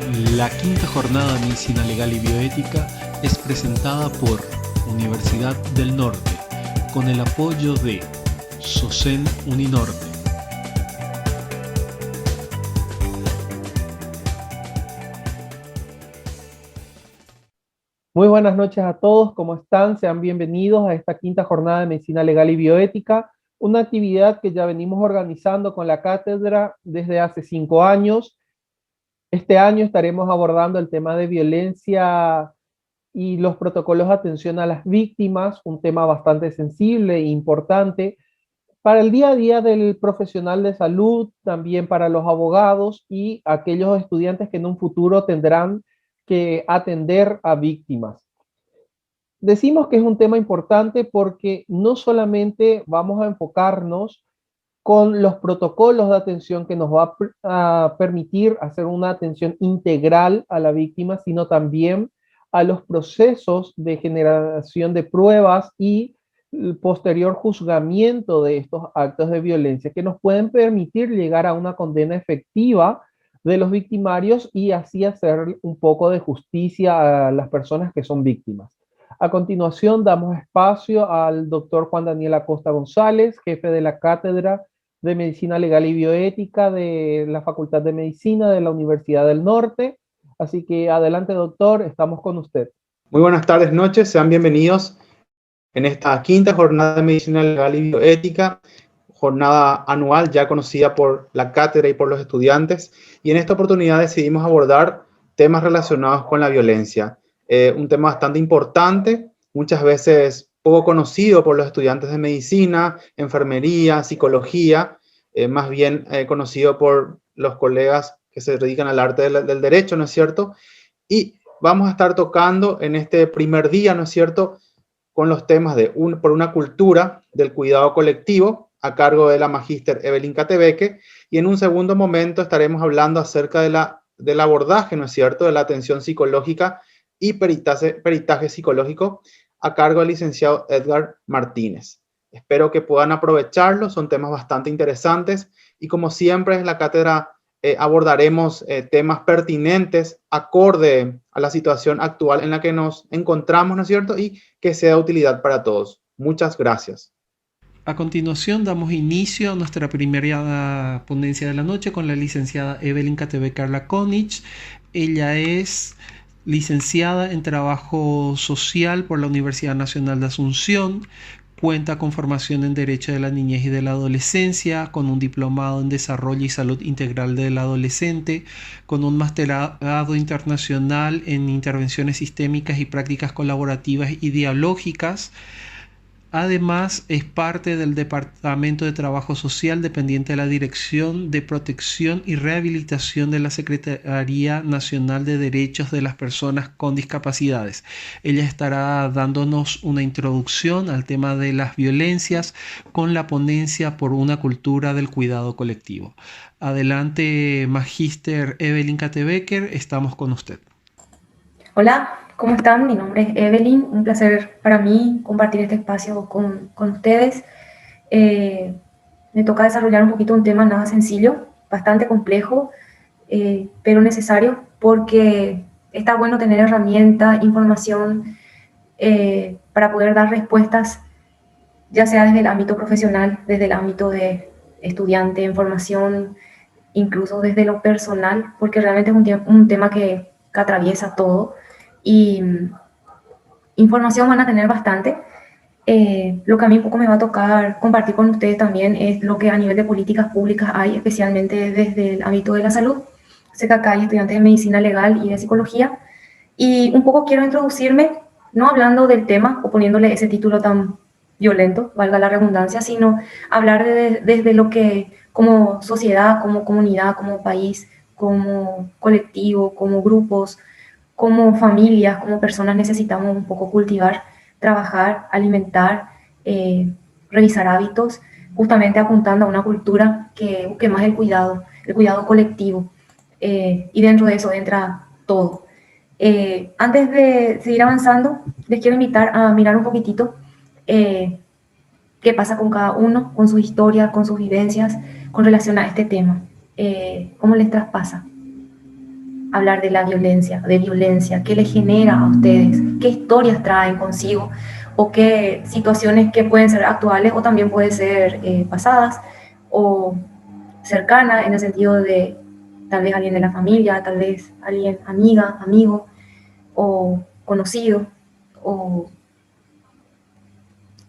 La quinta jornada de Medicina Legal y Bioética es presentada por Universidad del Norte, con el apoyo de SOCEN Uninorte. Muy buenas noches a todos, ¿cómo están? Sean bienvenidos a esta quinta jornada de Medicina Legal y Bioética, una actividad que ya venimos organizando con la cátedra desde hace 5 años. Este año estaremos abordando el tema de violencia y los protocolos de atención a las víctimas, un tema bastante sensible e importante para el día a día del profesional de salud, también para los abogados y aquellos estudiantes que en un futuro tendrán que atender a víctimas. Decimos que es un tema importante porque no solamente vamos a enfocarnos con los protocolos de atención que nos va a permitir hacer una atención integral a la víctima, sino también a los procesos de generación de pruebas y el posterior juzgamiento de estos actos de violencia que nos pueden permitir llegar a una condena efectiva de los victimarios y así hacer un poco de justicia a las personas que son víctimas. A continuación, damos espacio al doctor Juan Daniel Acosta González, jefe de la Cátedra de Medicina Legal y Bioética de la Facultad de Medicina de la Universidad del Norte. Así que adelante, doctor, estamos con usted. Muy buenas tardes, noches, sean bienvenidos en esta quinta jornada de Medicina Legal y Bioética, jornada anual ya conocida por la cátedra y por los estudiantes, y en esta oportunidad decidimos abordar temas relacionados con la violencia, un tema bastante importante, muchas veces poco conocido por los estudiantes de medicina, enfermería, psicología, más bien conocido por los colegas que se dedican al arte del derecho, ¿no es cierto? Y vamos a estar tocando en este primer día, ¿no es cierto?, con los temas de por una cultura del cuidado colectivo, a cargo de la magíster Evelyn Cattebecker, y en un segundo momento estaremos hablando acerca del abordaje, ¿no es cierto?, de la atención psicológica y peritaje psicológico, a cargo del licenciado Edgar Martínez. Espero que puedan aprovecharlo, son temas bastante interesantes, y como siempre en la cátedra abordaremos temas pertinentes, acorde a la situación actual en la que nos encontramos, ¿no es cierto?, y que sea de utilidad para todos. Muchas gracias. A continuación damos inicio a nuestra primera ponencia de la noche con la licenciada Evelyn Cattebecker Lakonich. Ella es licenciada en Trabajo Social por la Universidad Nacional de Asunción, cuenta con formación en Derecho de la Niñez y de la Adolescencia, con un diplomado en Desarrollo y Salud Integral del Adolescente, con un masterado internacional en Intervenciones Sistémicas y Prácticas Colaborativas y Dialógicas. Además, es parte del Departamento de Trabajo Social dependiente de la Dirección de Protección y Rehabilitación de la Secretaría Nacional de Derechos de las Personas con Discapacidades. Ella estará dándonos una introducción al tema de las violencias con la ponencia por una cultura del cuidado colectivo. Adelante, magíster Evelyn Cattebecker, estamos con usted. Hola, ¿cómo están? Mi nombre es Evelyn, un placer para mí compartir este espacio con ustedes. Me toca desarrollar un poquito un tema nada sencillo, bastante complejo, pero necesario porque está bueno tener herramientas, información para poder dar respuestas, ya sea desde el ámbito profesional, desde el ámbito de estudiante, en formación, incluso desde lo personal, porque realmente es un tema que atraviesa todo. Y información van a tener bastante. Lo que a mí un poco me va a tocar compartir con ustedes también es lo que a nivel de políticas públicas hay, especialmente desde el ámbito de la salud. Sé que acá hay estudiantes de medicina legal y de psicología, y un poco quiero introducirme, no hablando del tema o poniéndole ese título tan violento, valga la redundancia, sino hablar desde lo que como sociedad, como comunidad, como país, como colectivo, como grupos, como familias, como personas necesitamos un poco cultivar, trabajar, alimentar, revisar hábitos, justamente apuntando a una cultura que busque más el cuidado colectivo, y dentro de eso entra todo. Antes de seguir avanzando, les quiero invitar a mirar un poquitito qué pasa con cada uno, con su historia, con sus vivencias, con relación a este tema, cómo les traspasa. hablar de la violencia, qué les genera a ustedes, qué historias traen consigo o qué situaciones que pueden ser actuales o también pueden ser pasadas o cercanas en el sentido de tal vez alguien de la familia, tal vez alguien amiga, amigo o conocido o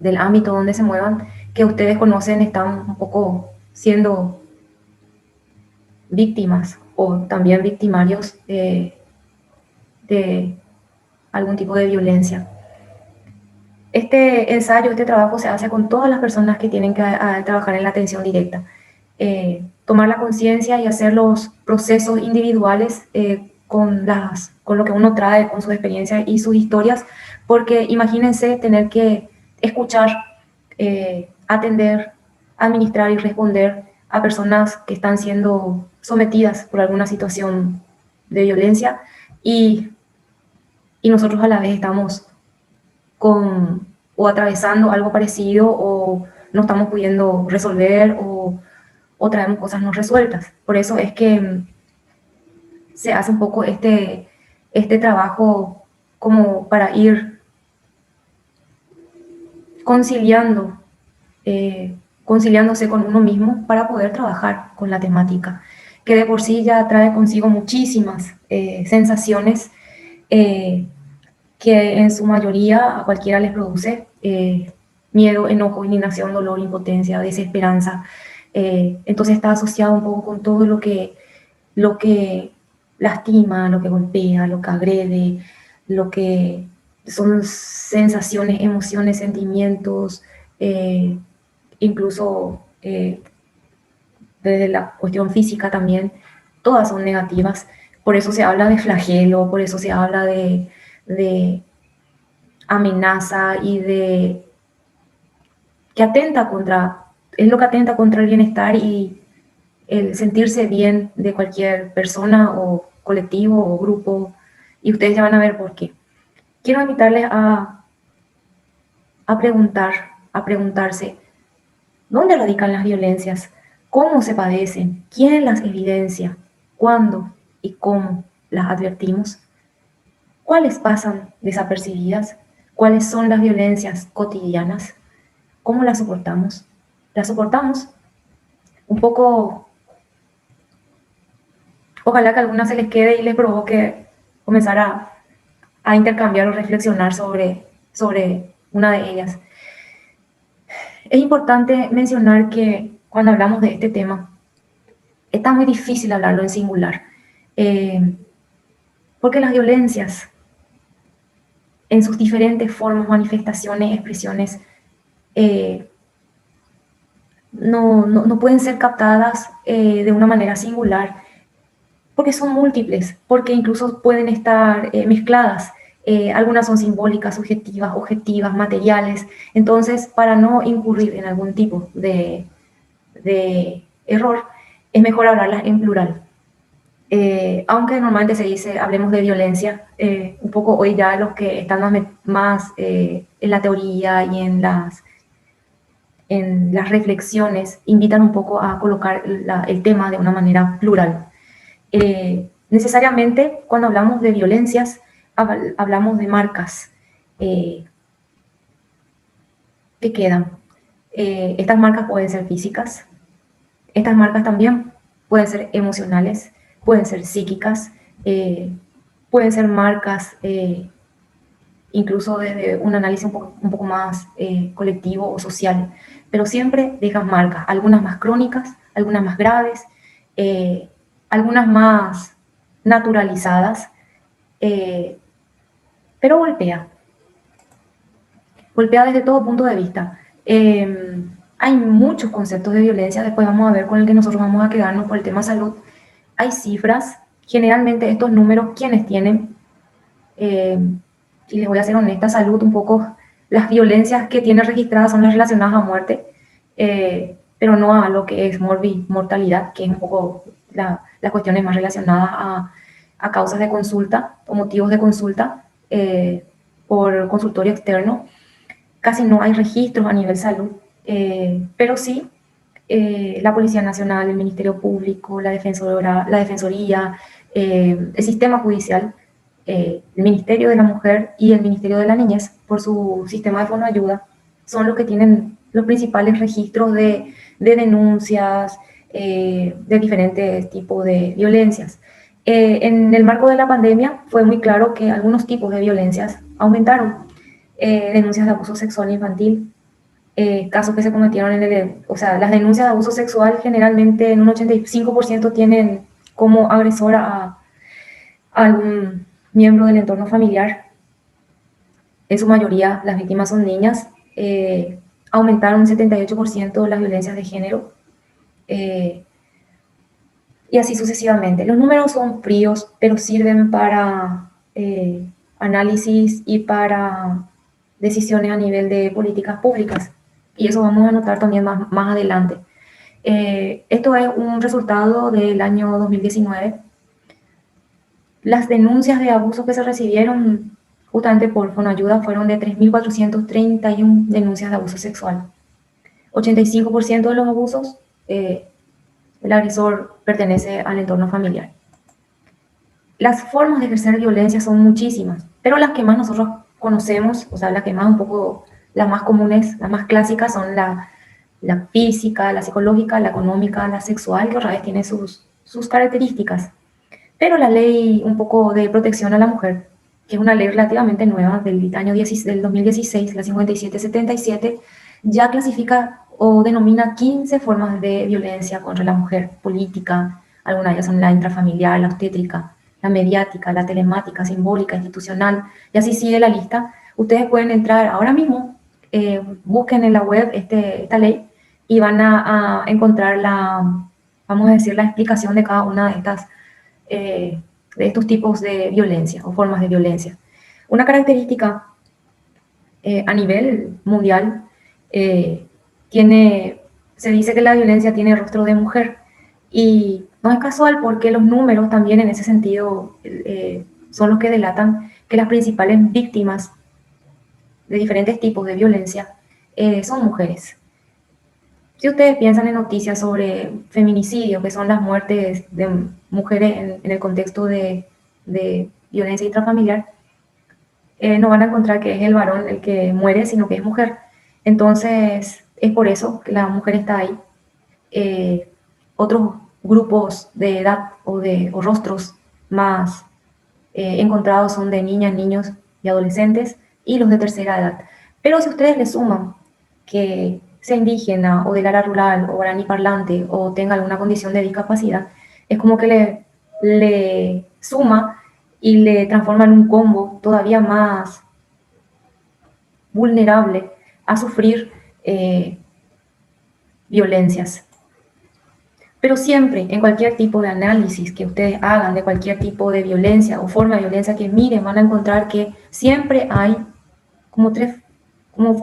del ámbito donde se muevan, que ustedes conocen están un poco siendo víctimas o también victimarios de algún tipo de violencia. Este ensayo, este trabajo se hace con todas las personas que tienen que trabajar en la atención directa. Tomar la conciencia y hacer los procesos individuales con lo que uno trae, con sus experiencias y sus historias, porque imagínense tener que escuchar, atender, administrar y responder a personas que están siendo sometidas por alguna situación de violencia y nosotros a la vez estamos o atravesando algo parecido o no estamos pudiendo resolver o traemos cosas no resueltas. Por eso es que se hace un poco este trabajo como para ir conciliándose con uno mismo para poder trabajar con la temática, que de por sí ya trae consigo muchísimas sensaciones que en su mayoría a cualquiera les produce miedo, enojo, indignación, dolor, impotencia, desesperanza. Entonces está asociado un poco con todo lo que lastima, lo que golpea, lo que agrede, lo que son sensaciones, emociones, sentimientos, incluso desde la cuestión física también, todas son negativas. Por eso se habla de flagelo, por eso se habla de amenaza y de que es lo que atenta contra el bienestar y el sentirse bien de cualquier persona o colectivo o grupo, y ustedes ya van a ver por qué. Quiero invitarles a preguntarse, ¿dónde radican las violencias? ¿Cómo se padecen? ¿Quién las evidencia? ¿Cuándo y cómo las advertimos? ¿Cuáles pasan desapercibidas? ¿Cuáles son las violencias cotidianas? ¿Cómo las soportamos? ¿Las soportamos? Un poco, ojalá que a algunas se les quede y les provoque comenzar a intercambiar o reflexionar sobre una de ellas. Es importante mencionar que cuando hablamos de este tema, está muy difícil hablarlo en singular, porque las violencias, en sus diferentes formas, manifestaciones, expresiones, no pueden ser captadas de una manera singular, porque son múltiples, porque incluso pueden estar mezcladas. Algunas son simbólicas, subjetivas, objetivas, materiales. Entonces, para no incurrir en algún tipo de error, es mejor hablarlas en plural. Aunque normalmente se dice, hablemos de violencia, un poco hoy ya los que están más en la teoría y en las reflexiones invitan un poco a colocar el tema de una manera plural. Necesariamente cuando hablamos de violencias hablamos de marcas que quedan. Estas marcas pueden ser físicas, estas marcas también pueden ser emocionales, pueden ser psíquicas, pueden ser marcas incluso desde un análisis un poco más colectivo o social, pero siempre dejan marcas, algunas más crónicas, algunas más graves, algunas más naturalizadas, pero golpea desde todo punto de vista. Hay muchos conceptos de violencia, después vamos a ver con el que nosotros vamos a quedarnos por el tema salud. Hay cifras, generalmente estos números, quienes tienen, y les voy a ser honesta, salud un poco, las violencias que tiene registradas son las relacionadas a muerte, pero no a lo que es mortalidad, que es un poco las cuestiones más relacionadas a causas de consulta o motivos de consulta por consultorio externo. Casi no hay registros a nivel salud, pero sí la Policía Nacional, el Ministerio Público, la Defensoría, el sistema judicial, el Ministerio de la Mujer y el Ministerio de la Niñez, por su sistema de fonoayuda, son los que tienen los principales registros de denuncias, de diferentes tipos de violencias. En el marco de la pandemia fue muy claro que algunos tipos de violencias aumentaron. Denuncias de abuso sexual infantil, casos que se cometieron o sea, las denuncias de abuso sexual generalmente en un 85% tienen como agresora a algún miembro del entorno familiar. En su mayoría las víctimas son niñas. Aumentaron un 78% las violencias de género. Y así sucesivamente. Los números son fríos, pero sirven para análisis y para decisiones a nivel de políticas públicas. Y eso vamos a notar también más adelante. Esto es un resultado del año 2019. Las denuncias de abuso que se recibieron justamente por Fonayuda fueron de 3.431 denuncias de abuso sexual. 85% de los abusos, el agresor pertenece al entorno familiar. Las formas de ejercer violencia son muchísimas, pero las que más nosotros conocemos, o sea, las que más un poco, las más comunes, las más clásicas son la física, la psicológica, la económica, la sexual, que otra vez tiene sus características. Pero la ley un poco de protección a la mujer, que es una ley relativamente nueva del año del 2016, la 5777, ya clasifica o denomina 15 formas de violencia contra la mujer: política, algunas de ellas son la intrafamiliar, la obstétrica, la mediática, la telemática, simbólica, institucional, y así sigue la lista. Ustedes pueden entrar ahora mismo, busquen en la web esta ley y van a encontrar vamos a decir, la explicación de cada una de estos tipos de violencia o formas de violencia. Una característica a nivel mundial, se dice que la violencia tiene rostro de mujer, y no es casual porque los números también en ese sentido son los que delatan que las principales víctimas de diferentes tipos de violencia son mujeres. Si ustedes piensan en noticias sobre feminicidio, que son las muertes de mujeres en el contexto de violencia intrafamiliar, no van a encontrar que es el varón el que muere, sino que es mujer. Entonces, es por eso que la mujer está ahí. Otros grupos de edad o rostros más encontrados son de niñas, niños y adolescentes, y los de tercera edad. Pero si ustedes le suman que sea indígena o del área rural o guaraní parlante o tenga alguna condición de discapacidad, es como que le suma y le transforma en un combo todavía más vulnerable a sufrir violencias. Pero siempre, en cualquier tipo de análisis que ustedes hagan de cualquier tipo de violencia o forma de violencia que miren, van a encontrar que siempre hay como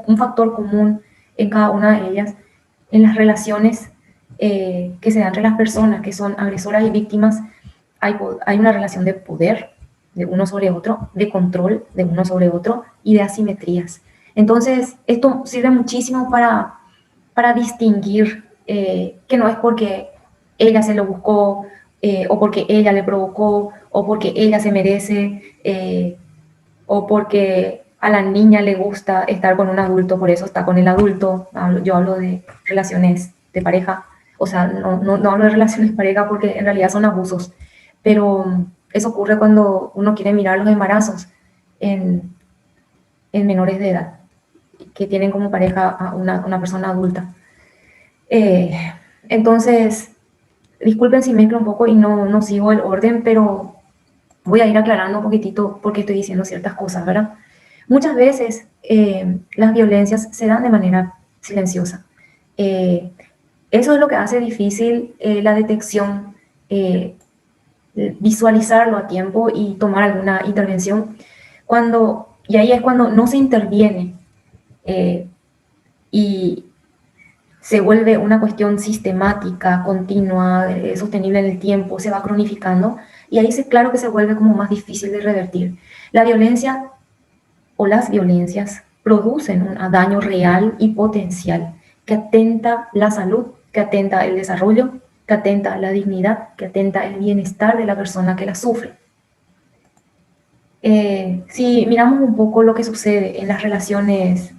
un factor común en cada una de ellas, en las relaciones que se dan entre las personas que son agresoras y víctimas. Hay una relación de poder de uno sobre otro, de control de uno sobre otro y de asimetrías. Entonces, esto sirve muchísimo para distinguir que no es porque ella se lo buscó, o porque ella le provocó, o porque ella se merece, o porque a la niña le gusta estar con un adulto, por eso está con el adulto. Yo hablo de relaciones de pareja, o sea, no hablo de relaciones de pareja porque en realidad son abusos, pero eso ocurre cuando uno quiere mirar los embarazos en menores de edad, que tienen como pareja a una persona adulta. Entonces, disculpen si mezclo un poco y no sigo el orden, pero voy a ir aclarando un poquitito por qué estoy diciendo ciertas cosas, ¿verdad? Muchas veces las violencias se dan de manera silenciosa. Eso es lo que hace difícil la detección, visualizarlo a tiempo y tomar alguna intervención. Y ahí es cuando no se interviene y se vuelve una cuestión sistemática, continua, sostenible en el tiempo, se va cronificando, y ahí claro que se vuelve como más difícil de revertir. La violencia o las violencias producen un daño real y potencial que atenta la salud, que atenta el desarrollo que atenta a la dignidad, que atenta al bienestar de la persona que la sufre. Si miramos un poco lo que sucede en las relaciones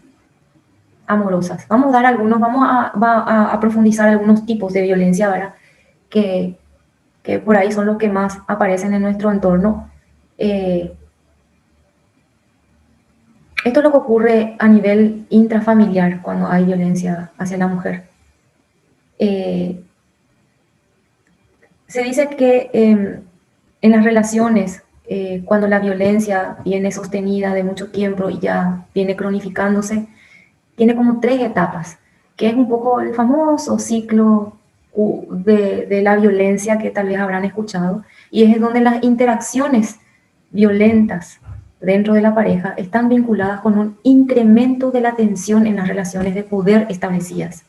amorosas, vamos a profundizar algunos tipos de violencia, ¿verdad? Que por ahí son los que más aparecen en nuestro entorno. Esto es lo que ocurre a nivel intrafamiliar cuando hay violencia hacia la mujer. Se dice que en las relaciones, cuando la violencia viene sostenida de mucho tiempo y ya viene cronificándose, tiene como 3 etapas, que es un poco el famoso ciclo de la violencia que tal vez habrán escuchado, y es donde las interacciones violentas dentro de la pareja están vinculadas con un incremento de la tensión en las relaciones de poder establecidas.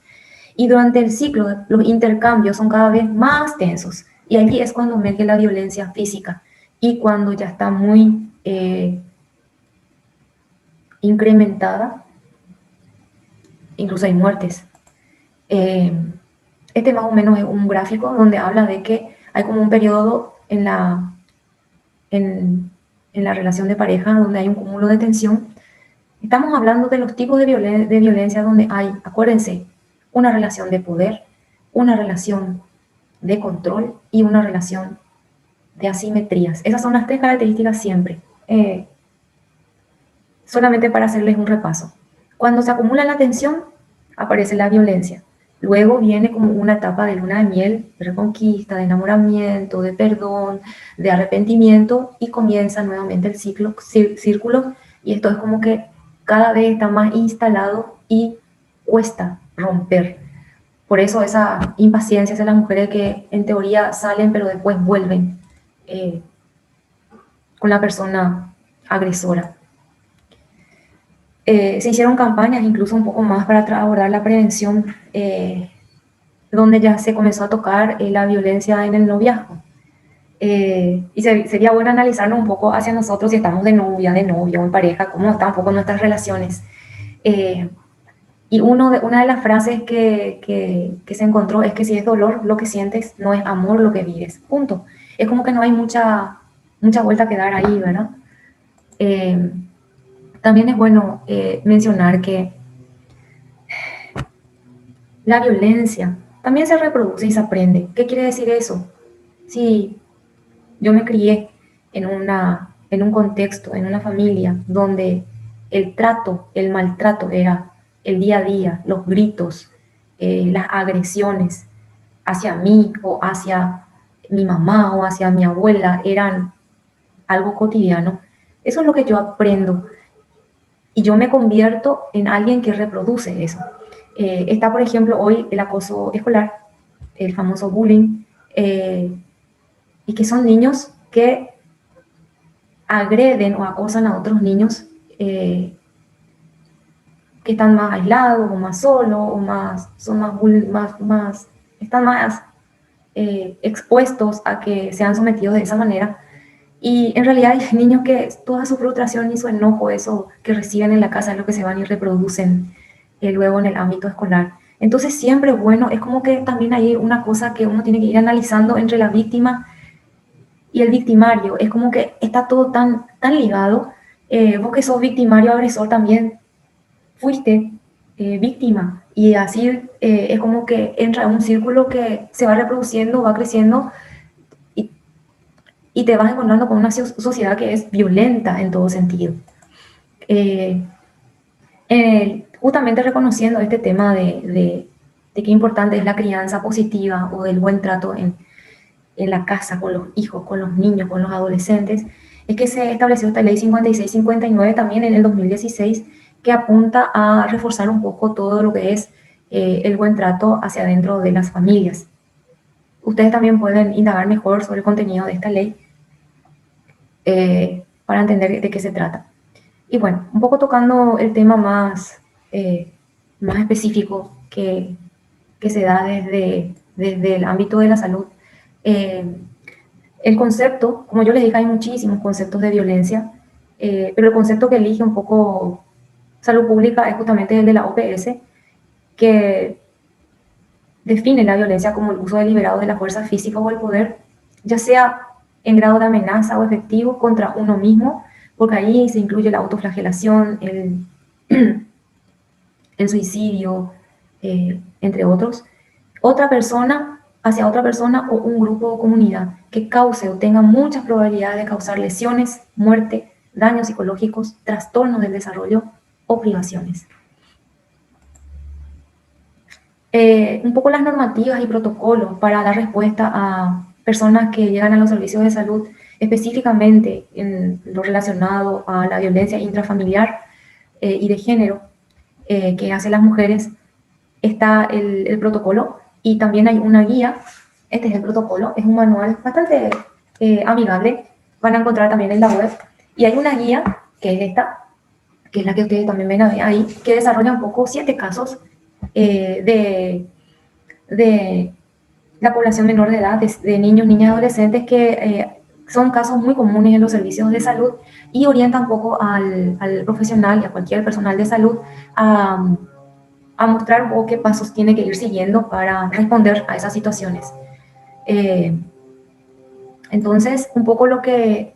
Y durante el ciclo, los intercambios son cada vez más tensos. Y allí es cuando emerge la violencia física. Y cuando ya está muy incrementada, incluso hay muertes. Este más o menos es un gráfico donde habla de que hay como un periodo en la relación de pareja donde hay un cúmulo de tensión. Estamos hablando de los tipos de violencia donde hay, acuérdense, una relación de poder, una relación de control y una relación de asimetrías. Esas son las 3 características siempre. Solamente para hacerles un repaso. Cuando se acumula la tensión, aparece la violencia. Luego viene como una etapa de luna de miel, de reconquista, de enamoramiento, de perdón, de arrepentimiento, y comienza nuevamente el círculo, y esto es como que cada vez está más instalado y cuesta romper. Por eso esa impaciencia hacia las mujeres que en teoría salen pero después vuelven con la persona agresora. Se hicieron campañas incluso un poco más para abordar la prevención, donde ya se comenzó a tocar la violencia en el noviazgo. Y sería bueno analizarnos un poco hacia nosotros si estamos de novia, de novio, en pareja, cómo están un poco nuestras relaciones. Y una de las frases que se encontró es que si es dolor lo que sientes, no es amor lo que vives. Punto. Es como que no hay mucha vuelta que dar ahí, ¿verdad? También es bueno mencionar que la violencia también se reproduce y se aprende. ¿Qué quiere decir eso? Si yo me crié en un contexto, en una familia, donde el maltrato era el día a día, los gritos, las agresiones hacia mí o hacia mi mamá o hacia mi abuela eran algo cotidiano, eso es lo que yo aprendo. Y yo me convierto en alguien que reproduce eso. Está, por ejemplo, hoy el acoso escolar, el famoso bullying, y que son niños que agreden o acosan a otros niños que están más aislados o más solos o están más expuestos a que sean sometidos de esa manera. Y en realidad hay niños que toda su frustración y su enojo, eso que reciben en la casa, es lo que se van y reproducen luego en el ámbito escolar. Entonces siempre, bueno, es como que también hay una cosa que uno tiene que ir analizando entre la víctima y el victimario. Es como que está todo tan ligado. Vos que sos victimario, agresor, también fuiste víctima. Y así es como que entra un círculo que se va reproduciendo, va creciendo, y te vas encontrando con una sociedad que es violenta en todo sentido. Justamente reconociendo este tema de qué importante es la crianza positiva o del buen trato en la casa, con los hijos, con los niños, con los adolescentes, es que se estableció esta ley 5659 también en el 2016, que apunta a reforzar un poco todo lo que es el buen trato hacia adentro de las familias. Ustedes también pueden indagar mejor sobre el contenido de esta ley para entender de qué se trata. Y bueno, un poco tocando el tema más específico que se da desde el ámbito de la salud. El concepto, como yo les dije, hay muchísimos conceptos de violencia, pero el concepto que elige un poco salud pública es justamente el de la OPS, que define la violencia como el uso deliberado de la fuerza física o el poder, ya sea en grado de amenaza o efectivo contra uno mismo, porque ahí se incluye la autoflagelación, el suicidio, entre otros, hacia otra persona o un grupo o comunidad que cause o tenga muchas probabilidades de causar lesiones, muerte, daños psicológicos, trastornos del desarrollo o privaciones. Un poco las normativas y protocolos para dar respuesta a personas que llegan a los servicios de salud, específicamente en lo relacionado a la violencia intrafamiliar y de género que hacen las mujeres. Está el protocolo y también hay una guía. Este es el protocolo, es un manual bastante amigable, van a encontrar también en la web. Y hay una guía, que es esta, que es la que ustedes también ven ahí, que desarrolla un poco 7 casos de la población menor de edad, de niños, niñas, adolescentes, que son casos muy comunes en los servicios de salud y orienta un poco al profesional y a cualquier personal de salud a mostrar un poco qué pasos tiene que ir siguiendo para responder a esas situaciones. Entonces, un poco lo que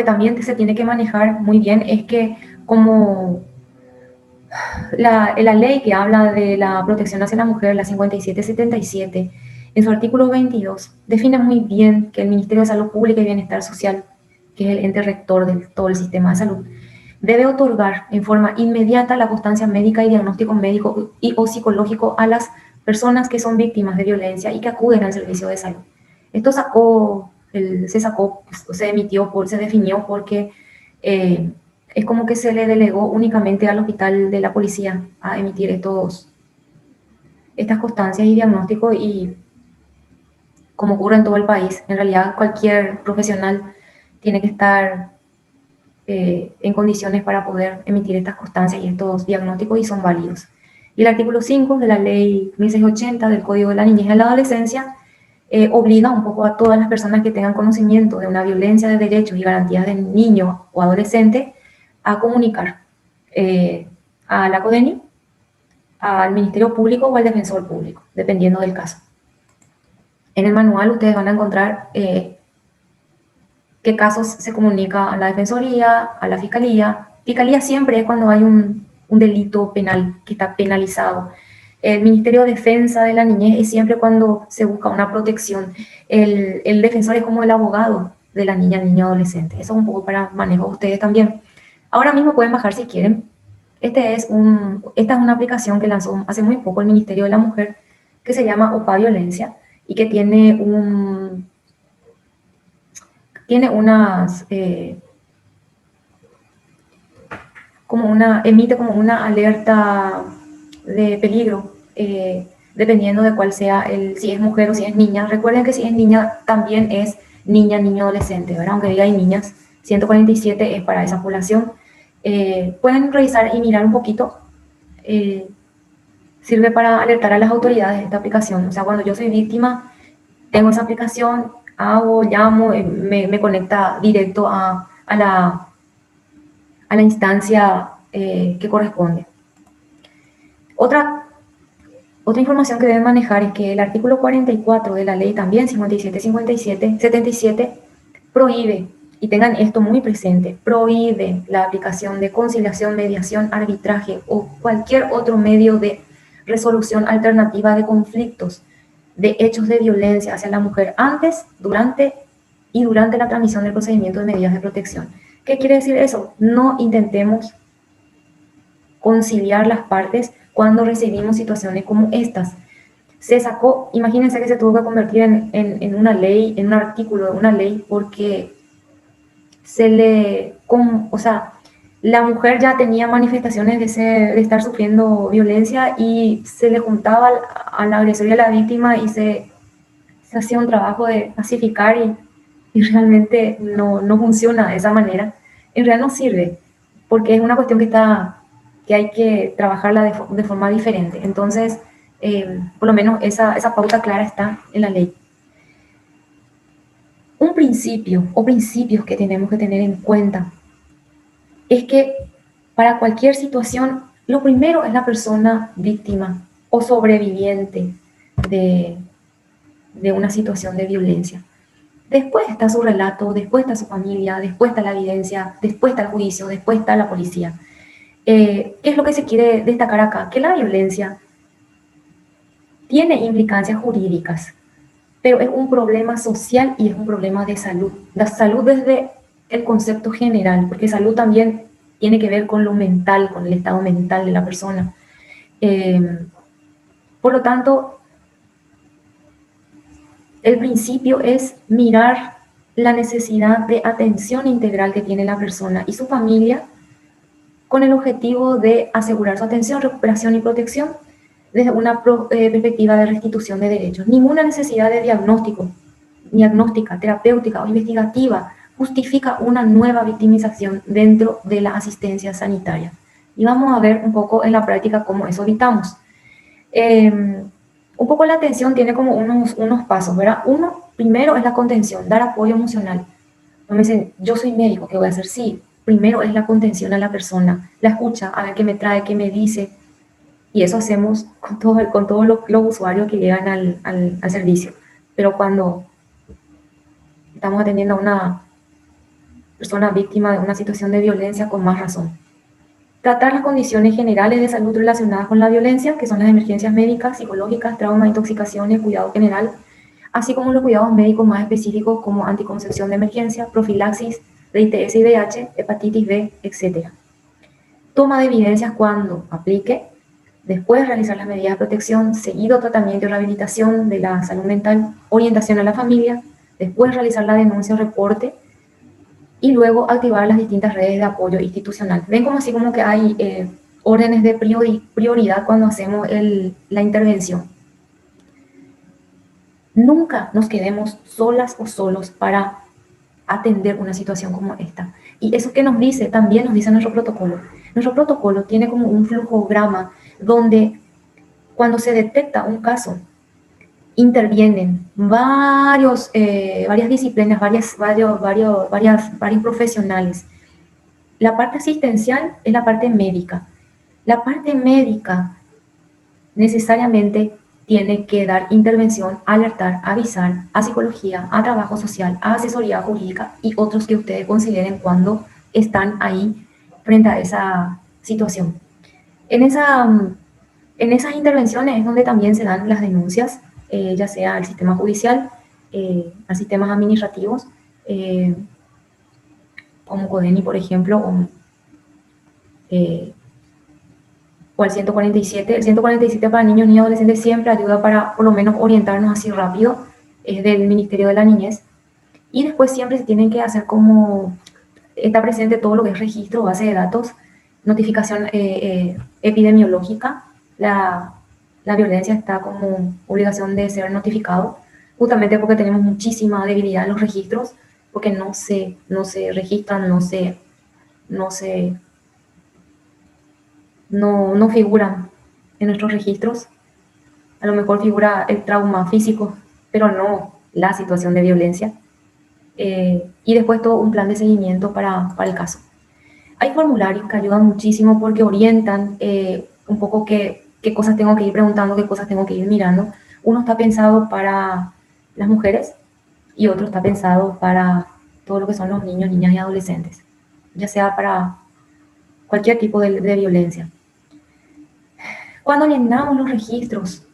también se tiene que manejar muy bien es que como la ley que habla de la protección hacia la mujer, la 5777, en su artículo 22, define muy bien que el Ministerio de Salud Pública y Bienestar Social, que es el ente rector de todo el sistema de salud, debe otorgar en forma inmediata la constancia médica y diagnóstico médico o psicológico a las personas que son víctimas de violencia y que acuden al servicio de salud. Esto se definió porque es como que se le delegó únicamente al hospital de la policía a emitir estas constancias y diagnósticos, y como ocurre en todo el país, en realidad cualquier profesional tiene que estar en condiciones para poder emitir estas constancias y estos diagnósticos, y son válidos. Y el artículo 5 de la ley 1680 del Código de la Niñez y la Adolescencia obliga un poco a todas las personas que tengan conocimiento de una violencia de derechos y garantías del niño o adolescente a comunicar a la CODENI, al Ministerio Público o al Defensor Público, dependiendo del caso. En el manual ustedes van a encontrar qué casos se comunica a la Defensoría, a la Fiscalía. Fiscalía siempre es cuando hay un delito penal que está penalizado. El Ministerio de Defensa de la Niñez es siempre cuando se busca una protección. El defensor es como el abogado de la niña, niño, adolescente. Eso es un poco para manejo ustedes también. Ahora mismo pueden bajar si quieren. Esta es una aplicación que lanzó hace muy poco el Ministerio de la Mujer, que se llama OPA Violencia, y que tiene emite como una alerta de peligro, dependiendo de cuál sea si es mujer o si es niña. Recuerden que si es niña también es niña, niño, adolescente, ¿verdad? Aunque diga hay niñas, 147 es para esa población. Pueden revisar y mirar un poquito. Sirve para alertar a las autoridades de esta aplicación. O sea, cuando yo soy víctima, tengo esa aplicación, llamo, me conecta directo a la instancia que corresponde. Otra información que deben manejar es que el artículo 44 de la ley, también 77, prohíbe, y tengan esto muy presente, prohíbe la aplicación de conciliación, mediación, arbitraje o cualquier otro medio de resolución alternativa de conflictos, de hechos de violencia hacia la mujer antes, durante la transmisión del procedimiento de medidas de protección. ¿Qué quiere decir eso? No intentemos conciliar las partes cuando recibimos situaciones como estas. Imagínense que se tuvo que convertir en una ley, en un artículo de una ley, porque la mujer ya tenía manifestaciones de estar sufriendo violencia, y se le juntaba a la agresor y a la víctima y se hacía un trabajo de pacificar, y realmente no funciona de esa manera. En realidad no sirve, porque es una cuestión que hay que trabajarla de forma diferente. Entonces, por lo menos esa pauta clara está en la ley. Un principio o principios que tenemos que tener en cuenta es que para cualquier situación, lo primero es la persona víctima o sobreviviente. de, de una situación de violencia. Después está su relato, después está su familia, después está la evidencia, después está el juicio, después está la policía. ¿Qué es lo que se quiere destacar acá? Que la violencia tiene implicancias jurídicas, pero es un problema social y es un problema de salud. La salud desde el concepto general, porque salud también tiene que ver con lo mental, con el estado mental de la persona. Por lo tanto, el principio es mirar la necesidad de atención integral que tiene la persona y su familia con el objetivo de asegurar su atención, recuperación y protección desde una perspectiva de restitución de derechos. Ninguna necesidad de diagnóstica, terapéutica o investigativa justifica una nueva victimización dentro de la asistencia sanitaria. Y vamos a ver un poco en la práctica cómo eso evitamos. Un poco la atención tiene como unos pasos, ¿verdad? Uno, primero es la contención, dar apoyo emocional. No me dicen, yo soy médico, ¿qué voy a hacer? Sí, primero es la contención a la persona, la escucha, a ver qué me trae, qué me dice. Y eso hacemos con todos los usuarios que llegan al servicio. Pero cuando estamos atendiendo a una persona víctima de una situación de violencia, con más razón. Tratar las condiciones generales de salud relacionadas con la violencia, que son las emergencias médicas, psicológicas, trauma, intoxicaciones, cuidado general, así como los cuidados médicos más específicos como anticoncepción de emergencia, profilaxis de ITS y VIH, hepatitis B, etc. Toma de evidencias cuando aplique, después realizar las medidas de protección, seguido tratamiento y rehabilitación de la salud mental, orientación a la familia, después realizar la denuncia o reporte, y luego activar las distintas redes de apoyo institucional. Ven como así como que hay órdenes de prioridad cuando hacemos la intervención. Nunca nos quedemos solas o solos para atender una situación como esta. Y eso que nos dice, también nos dice nuestro protocolo. Nuestro protocolo tiene como un flujograma donde cuando se detecta un caso, intervienen varias disciplinas, varios profesionales. La parte asistencial es la parte médica. La parte médica necesariamente tiene que dar intervención, alertar, avisar a psicología, a trabajo social, a asesoría jurídica y otros que ustedes consideren cuando están ahí frente a esa situación. En esas intervenciones es donde también se dan las denuncias, ya sea al sistema judicial, a sistemas administrativos, como CODENI, por ejemplo, o al 147. El 147 para niños y adolescentes siempre ayuda para por lo menos orientarnos así rápido, es del Ministerio de la Niñez. Y después siempre se tienen que hacer como, está presente todo lo que es registro, base de datos, notificación epidemiológica. La violencia está como obligación de ser notificado, justamente porque tenemos muchísima debilidad en los registros, porque no se registran, no figuran en nuestros registros. A lo mejor figura el trauma físico, pero no la situación de violencia. Y después todo un plan de seguimiento para el caso. Hay formularios que ayudan muchísimo porque orientan un poco qué cosas tengo que ir preguntando, qué cosas tengo que ir mirando. Uno está pensado para las mujeres y otro está pensado para todo lo que son los niños, niñas y adolescentes, ya sea para cualquier tipo de violencia. Cuando llenamos los registros,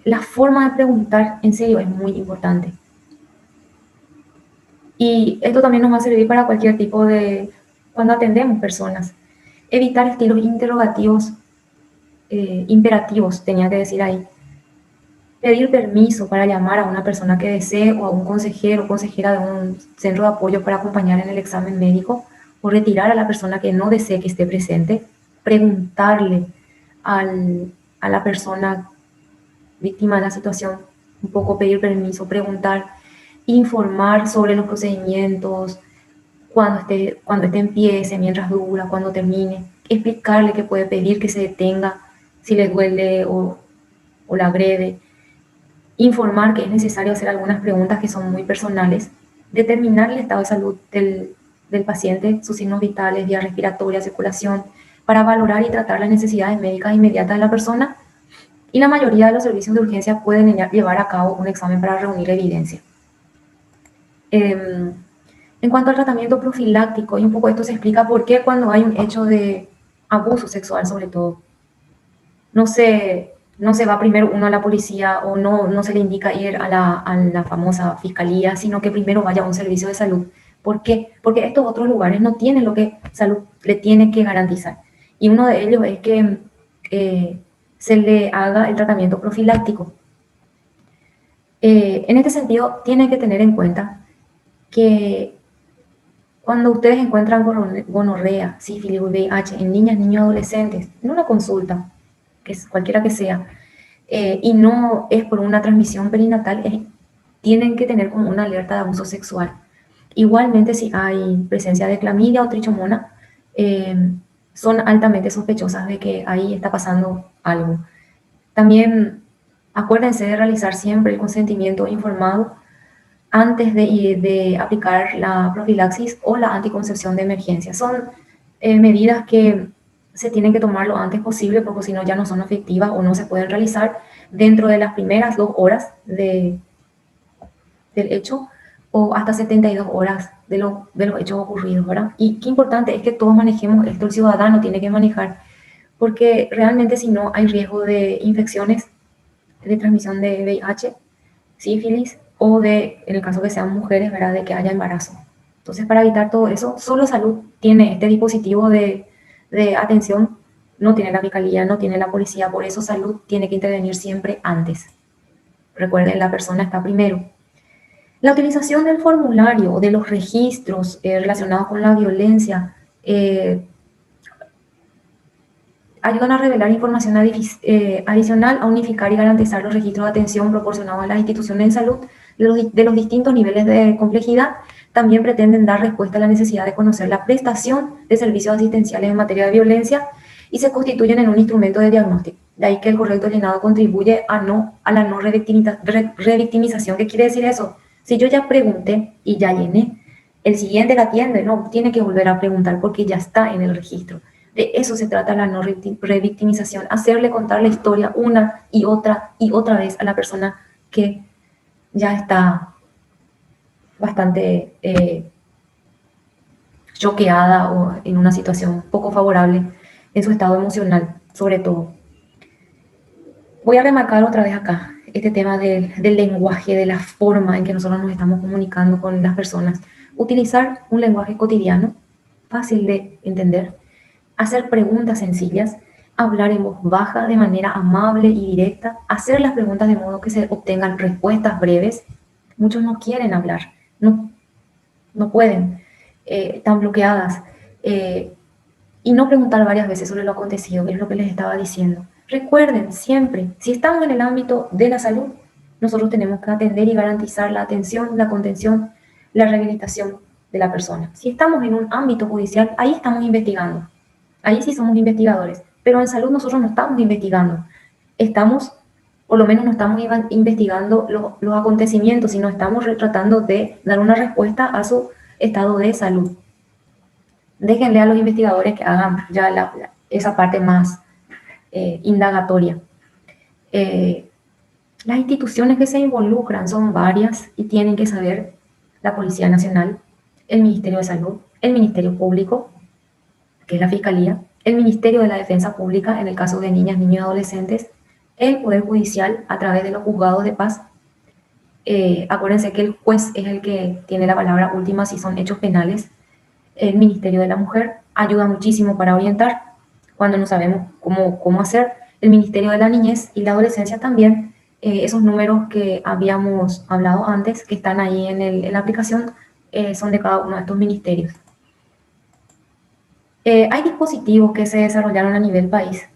la forma de preguntar en serio es muy importante. Y esto también nos va a servir para cualquier tipo de, cuando atendemos personas. Evitar estilos interrogativos, imperativos, tenía que decir ahí. Pedir permiso para llamar a una persona que desee o a un consejero o consejera de un centro de apoyo para acompañar en el examen médico o retirar a la persona que no desee que esté presente. Preguntarle a la persona víctima de la situación, un poco pedir permiso, preguntar, informar sobre los procedimientos, cuando este empiece, mientras dura, cuando termine, explicarle que puede pedir que se detenga si le duele o la agrede, informar que es necesario hacer algunas preguntas que son muy personales, determinar el estado de salud del paciente, sus signos vitales, vía respiratoria, circulación, para valorar y tratar las necesidades médicas inmediatas de la persona y la mayoría de los servicios de urgencia pueden llevar a cabo un examen para reunir evidencia. En cuanto al tratamiento profiláctico, y un poco esto se explica por qué cuando hay un hecho de abuso sexual, sobre todo, no se va primero uno a la policía o no se le indica ir a la famosa fiscalía, sino que primero vaya a un servicio de salud. ¿Por qué? Porque estos otros lugares no tienen lo que salud le tiene que garantizar. Y uno de ellos es que se le haga el tratamiento profiláctico. En este sentido, tienen que tener en cuenta que cuando ustedes encuentran gonorrea, sífilis o VIH en niñas, niños y adolescentes, en una consulta, que es cualquiera que sea, y no es por una transmisión perinatal, tienen que tener como una alerta de abuso sexual. Igualmente, si hay presencia de clamidia o trichomona, son altamente sospechosas de que ahí está pasando algo. También acuérdense de realizar siempre el consentimiento informado antes de aplicar la profilaxis o la anticoncepción de emergencia. Son medidas que se tienen que tomar lo antes posible porque si no ya no son efectivas o no se pueden realizar dentro de las primeras 2 horas del hecho o hasta 72 horas de los hechos ocurridos, ¿verdad? Y qué importante es que todos manejemos esto, el ciudadano tiene que manejar, porque realmente si no hay riesgo de infecciones de transmisión de VIH, sífilis o en el caso que sean mujeres, ¿verdad?, de que haya embarazo. Entonces, para evitar todo eso, solo salud tiene este dispositivo de atención, no tiene la fiscalía, no tiene la policía, por eso salud tiene que intervenir siempre antes. Recuerden, la persona está primero. La utilización del formulario o de los registros relacionados con la violencia ayudan a revelar información adicional, a unificar y garantizar los registros de atención proporcionados a las instituciones de salud de los distintos niveles de complejidad. También pretenden dar respuesta a la necesidad de conocer la prestación de servicios asistenciales en materia de violencia y se constituyen en un instrumento de diagnóstico. De ahí que el correcto llenado contribuye a la no revictimización. ¿Qué quiere decir eso? Si yo ya pregunté y ya llené, el siguiente que atiende no tiene que volver a preguntar porque ya está en el registro. De eso se trata la no revictimización, hacerle contar la historia una y otra vez a la persona que ya está bastante choqueada o en una situación poco favorable en su estado emocional, sobre todo. Voy a remarcar otra vez acá este tema del lenguaje, de la forma en que nosotros nos estamos comunicando con las personas. Utilizar un lenguaje cotidiano, fácil de entender, hacer preguntas sencillas, hablar en voz baja de manera amable y directa, hacer las preguntas de modo que se obtengan respuestas breves. Muchos no quieren hablar, no pueden, están bloqueadas, y no preguntar varias veces sobre lo acontecido, es lo que les estaba diciendo. Recuerden siempre, si estamos en el ámbito de la salud, nosotros tenemos que atender y garantizar la atención, la contención, la rehabilitación de la persona. Si estamos en un ámbito judicial, ahí estamos investigando. Ahí sí somos investigadores, pero en salud nosotros no estamos investigando. Por lo menos no estamos investigando los acontecimientos, sino estamos tratando de dar una respuesta a su estado de salud. Déjenle a los investigadores que hagan ya esa parte más indagatoria. Las instituciones que se involucran son varias y tienen que saber: la Policía Nacional, el Ministerio de Salud, el Ministerio Público, que es la Fiscalía, el Ministerio de la Defensa Pública en el caso de niñas, niños y adolescentes, el Poder Judicial a través de los juzgados de paz. Acuérdense que el juez es el que tiene la palabra última si son hechos penales. El Ministerio de la Mujer ayuda muchísimo para orientar cuando no sabemos cómo hacer. El Ministerio de la Niñez y la Adolescencia también. Esos números que habíamos hablado antes, que están ahí en la aplicación, son de cada uno de estos ministerios. Hay dispositivos que se desarrollaron a nivel país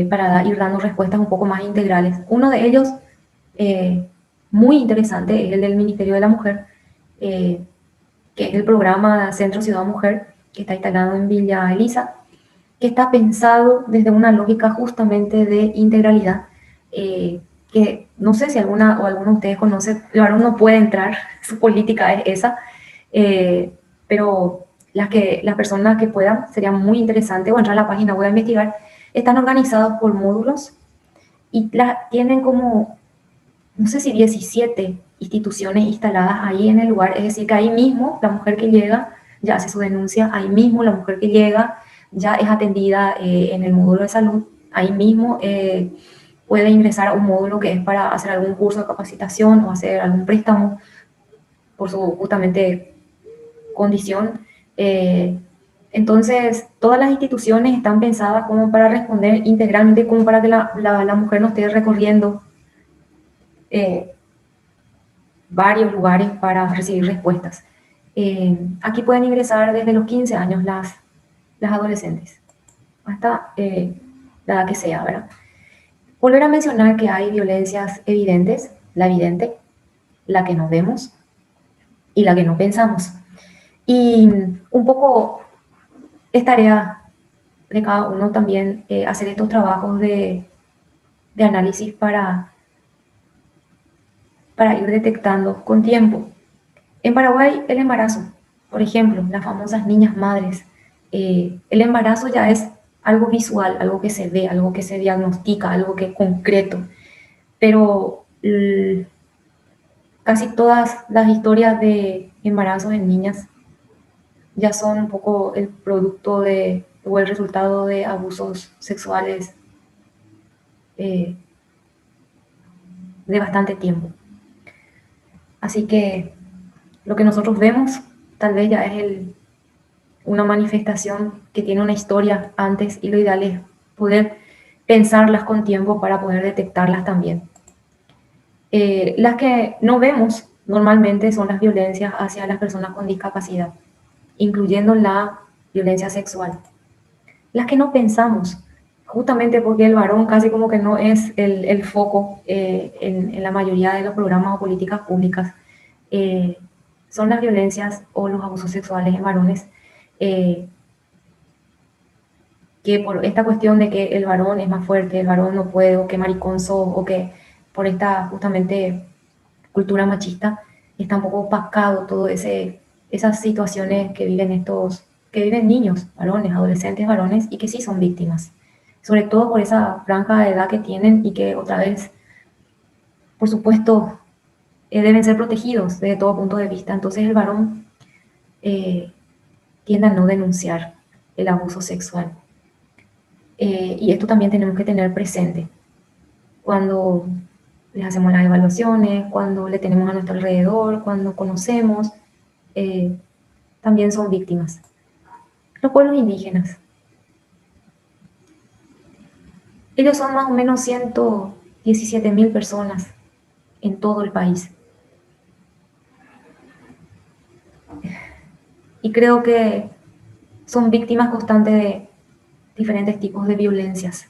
para ir dando respuestas un poco más integrales. Uno de ellos, muy interesante, es el del Ministerio de la Mujer, que es el programa Centro Ciudad Mujer, que está instalado en Villa Elisa, que está pensado desde una lógica justamente de integralidad, que no sé si alguno de ustedes conoce. El varón no puede entrar, su política es esa, pero las personas que puedan, sería muy interesante, o entrar a la página web a investigar. Están organizados por módulos y tienen como, no sé si 17 instituciones instaladas ahí en el lugar, es decir, que ahí mismo la mujer que llega ya hace su denuncia, ahí mismo la mujer que llega ya es atendida en el módulo de salud, ahí mismo puede ingresar a un módulo que es para hacer algún curso de capacitación o hacer algún préstamo por su justamente condición. Entonces, todas las instituciones están pensadas como para responder integralmente, como para que la mujer no esté recorriendo varios lugares para recibir respuestas. Aquí pueden ingresar desde los 15 años las adolescentes, hasta la edad que sea, ¿verdad? Volver a mencionar que hay violencias evidentes, la evidente, la que no vemos y la que no pensamos. Y un poco es tarea de cada uno también hacer estos trabajos de análisis para ir detectando con tiempo. En Paraguay, el embarazo, por ejemplo, las famosas niñas madres, el embarazo ya es algo visual, algo que se ve, algo que se diagnostica, algo que es concreto, pero casi todas las historias de embarazos en niñas ya son un poco el producto o el resultado de abusos sexuales de bastante tiempo. Así que lo que nosotros vemos tal vez ya es una manifestación que tiene una historia antes, y lo ideal es poder pensarlas con tiempo para poder detectarlas también. Las que no vemos normalmente son las violencias hacia las personas con discapacidad, incluyendo la violencia sexual. Las que no pensamos, justamente porque el varón casi como que no es el foco en la mayoría de los programas o políticas públicas, son las violencias o los abusos sexuales en varones, que por esta cuestión de que el varón es más fuerte, el varón no puede, o que maricón sos, o que por esta justamente cultura machista está un poco opacado todo esas situaciones que viven niños, varones, adolescentes varones, y que sí son víctimas, sobre todo por esa franja de edad que tienen y que otra vez, por supuesto, deben ser protegidos desde todo punto de vista. Entonces el varón tiende a no denunciar el abuso sexual. Y esto también tenemos que tener presente cuando les hacemos las evaluaciones, cuando le tenemos a nuestro alrededor, cuando conocemos, también son víctimas. Los pueblos indígenas. Ellos son más o menos 117.000 personas en todo el país. Y creo que son víctimas constantes de diferentes tipos de violencias.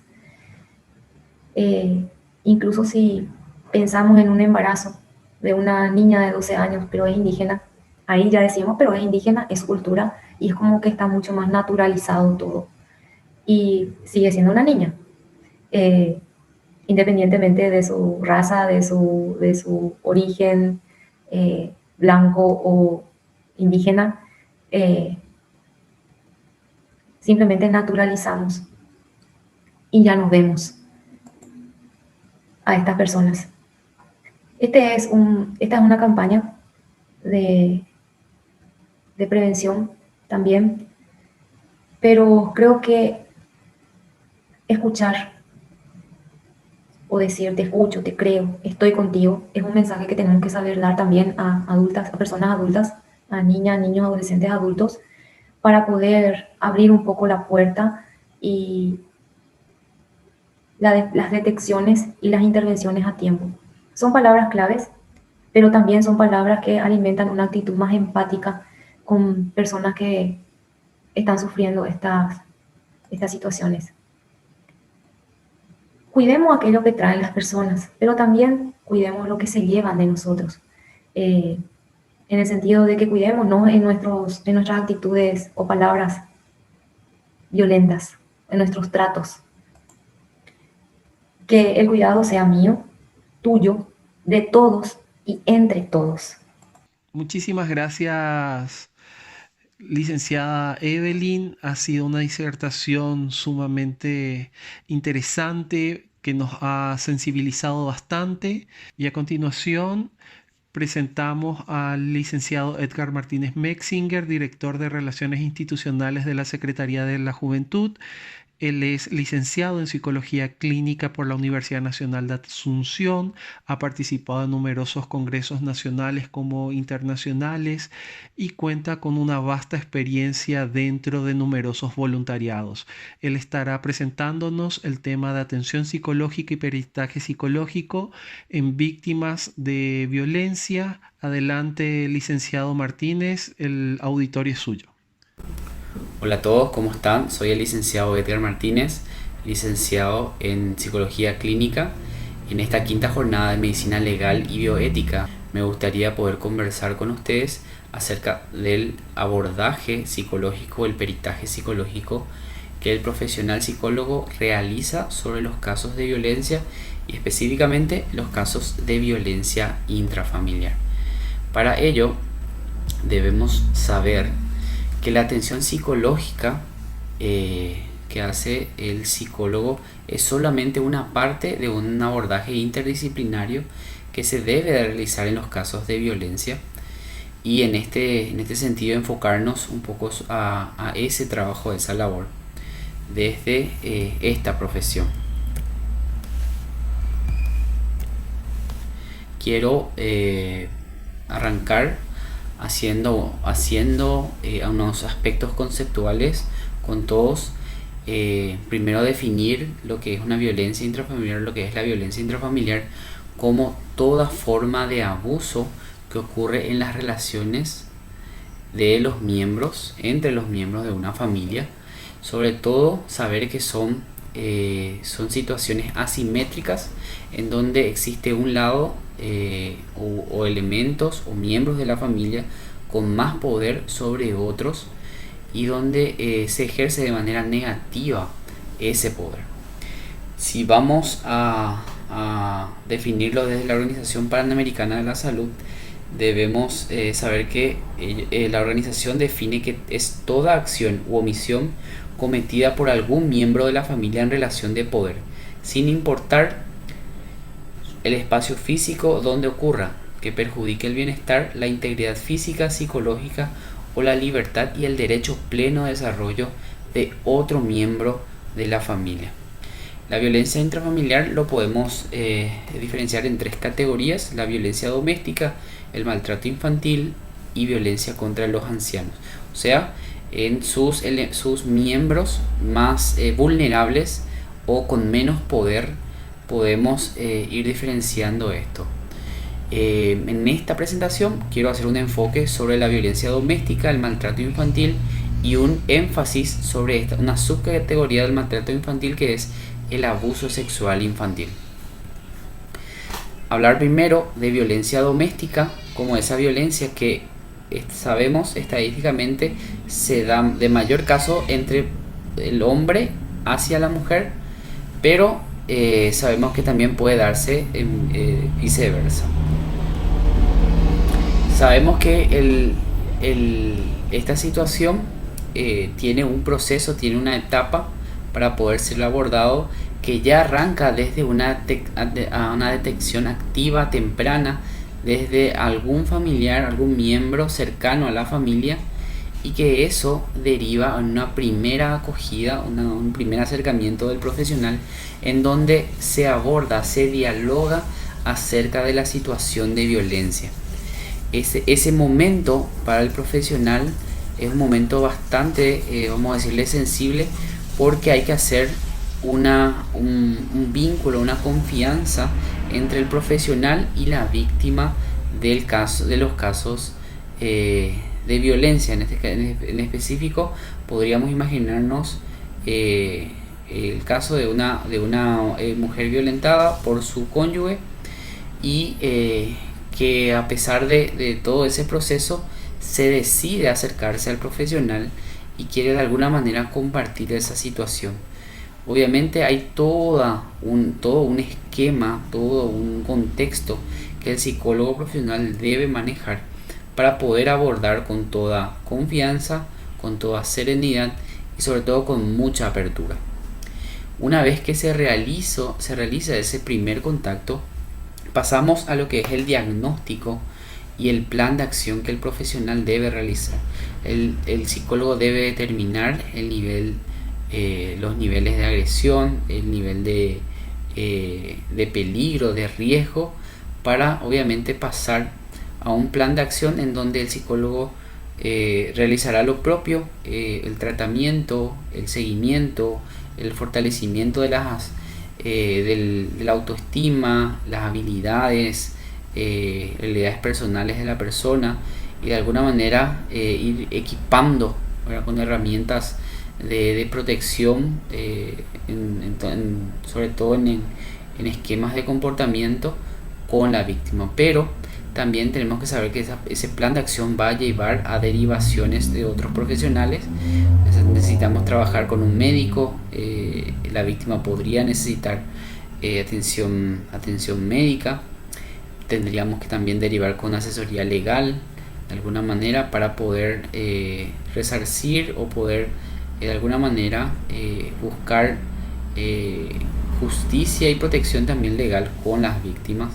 Incluso si pensamos en un embarazo de una niña de 12 años, pero es indígena, ahí ya decimos, pero es indígena, es cultura, y es como que está mucho más naturalizado todo. Y sigue siendo una niña, independientemente de su raza, de su origen blanco o indígena, simplemente naturalizamos y ya nos vemos a estas personas. Esta es una campaña de prevención también, pero creo que escuchar o decir te escucho, te creo, estoy contigo, es un mensaje que tenemos que saber dar también a adultas, a personas adultas, a niñas, niños, adolescentes, adultos, para poder abrir un poco la puerta y las detecciones y las intervenciones a tiempo. Son palabras claves, pero también son palabras que alimentan una actitud más empática con personas que están sufriendo estas situaciones. Cuidemos aquello que traen las personas, pero también cuidemos lo que se llevan de nosotros. En el sentido de que cuidémonos en nuestras actitudes o palabras violentas, en nuestros tratos. Que el cuidado sea mío, tuyo, de todos y entre todos. Muchísimas gracias, licenciada Evelyn. Ha sido una disertación sumamente interesante, que nos ha sensibilizado bastante. Y a continuación presentamos al licenciado Edgar Martínez Mexinger, director de Relaciones Institucionales de la Secretaría de la Juventud. Él es licenciado en Psicología Clínica por la Universidad Nacional de Asunción, ha participado en numerosos congresos nacionales como internacionales y cuenta con una vasta experiencia dentro de numerosos voluntariados. Él estará presentándonos el tema de atención psicológica y peritaje psicológico en víctimas de violencia. Adelante, licenciado Martínez, el auditorio es suyo. Hola a todos, ¿cómo están? Soy el licenciado Edgar Martínez, licenciado en Psicología Clínica. En esta quinta jornada de Medicina Legal y Bioética me gustaría poder conversar con ustedes acerca del abordaje psicológico, el peritaje psicológico que el profesional psicólogo realiza sobre los casos de violencia y específicamente los casos de violencia intrafamiliar. Para ello debemos saber que la atención psicológica que hace el psicólogo es solamente una parte de un abordaje interdisciplinario que se debe de realizar en los casos de violencia, y en este sentido enfocarnos un poco a ese trabajo, a esa labor desde esta profesión. Quiero arrancar haciendo unos aspectos conceptuales con todos. Primero definir lo que es una violencia intrafamiliar, lo que es la violencia intrafamiliar como toda forma de abuso que ocurre en las relaciones de los miembros, entre los miembros de una familia. Sobre todo saber que son situaciones asimétricas en donde existe un lado o elementos o miembros de la familia con más poder sobre otros y donde se ejerce de manera negativa ese poder. Si vamos a definirlo desde la Organización Panamericana de la Salud, debemos saber que la organización define que es toda acción u omisión cometida por algún miembro de la familia en relación de poder, sin importar el espacio físico donde ocurra, que perjudique el bienestar, la integridad física, psicológica o la libertad y el derecho pleno de desarrollo de otro miembro de la familia. La violencia intrafamiliar lo podemos diferenciar en tres categorías: la violencia doméstica, el maltrato infantil y violencia contra los ancianos. O sea, en sus miembros más vulnerables o con menos poder podemos ir diferenciando esto. En esta presentación quiero hacer un enfoque sobre la violencia doméstica, el maltrato infantil y un énfasis sobre una subcategoría del maltrato infantil, que es el abuso sexual infantil. Hablar primero de violencia doméstica como esa violencia que sabemos estadísticamente se da de mayor caso entre el hombre hacia la mujer, pero sabemos que también puede darse viceversa. Sabemos que esta situación tiene un proceso, tiene una etapa para poder ser abordado, que ya arranca desde una detección activa temprana desde algún familiar, algún miembro cercano a la familia, y que eso deriva en una primera acogida, un primer acercamiento del profesional en donde se aborda, se dialoga acerca de la situación de violencia. Ese momento para el profesional es un momento bastante, vamos a decirle, sensible, porque hay que hacer un vínculo, una confianza entre el profesional y la víctima de los casos de violencia. En específico podríamos imaginarnos el caso de una mujer violentada por su cónyuge y que a pesar de todo ese proceso se decide acercarse al profesional y quiere de alguna manera compartir esa situación. Obviamente hay todo un esquema, todo un contexto que el psicólogo profesional debe manejar para poder abordar con toda confianza, con toda serenidad y sobre todo con mucha apertura. Una vez que se realiza ese primer contacto, pasamos a lo que es el diagnóstico y el plan de acción que el profesional debe realizar. El psicólogo debe determinar el nivel, los niveles de agresión, el nivel de peligro, de riesgo, para obviamente pasar a un plan de acción en donde el psicólogo realizará lo propio, el tratamiento, el seguimiento, el fortalecimiento de la autoestima, las habilidades personales de la persona, y de alguna manera ir equipando, ¿verdad?, con herramientas de protección, sobre todo en esquemas de comportamiento con la víctima. Pero también tenemos que saber que ese plan de acción va a llevar a derivaciones de otros profesionales. Necesitamos trabajar con un médico, la víctima podría necesitar atención médica. Tendríamos que también derivar con asesoría legal de alguna manera para poder resarcir o poder de alguna manera buscar justicia y protección también legal con las víctimas.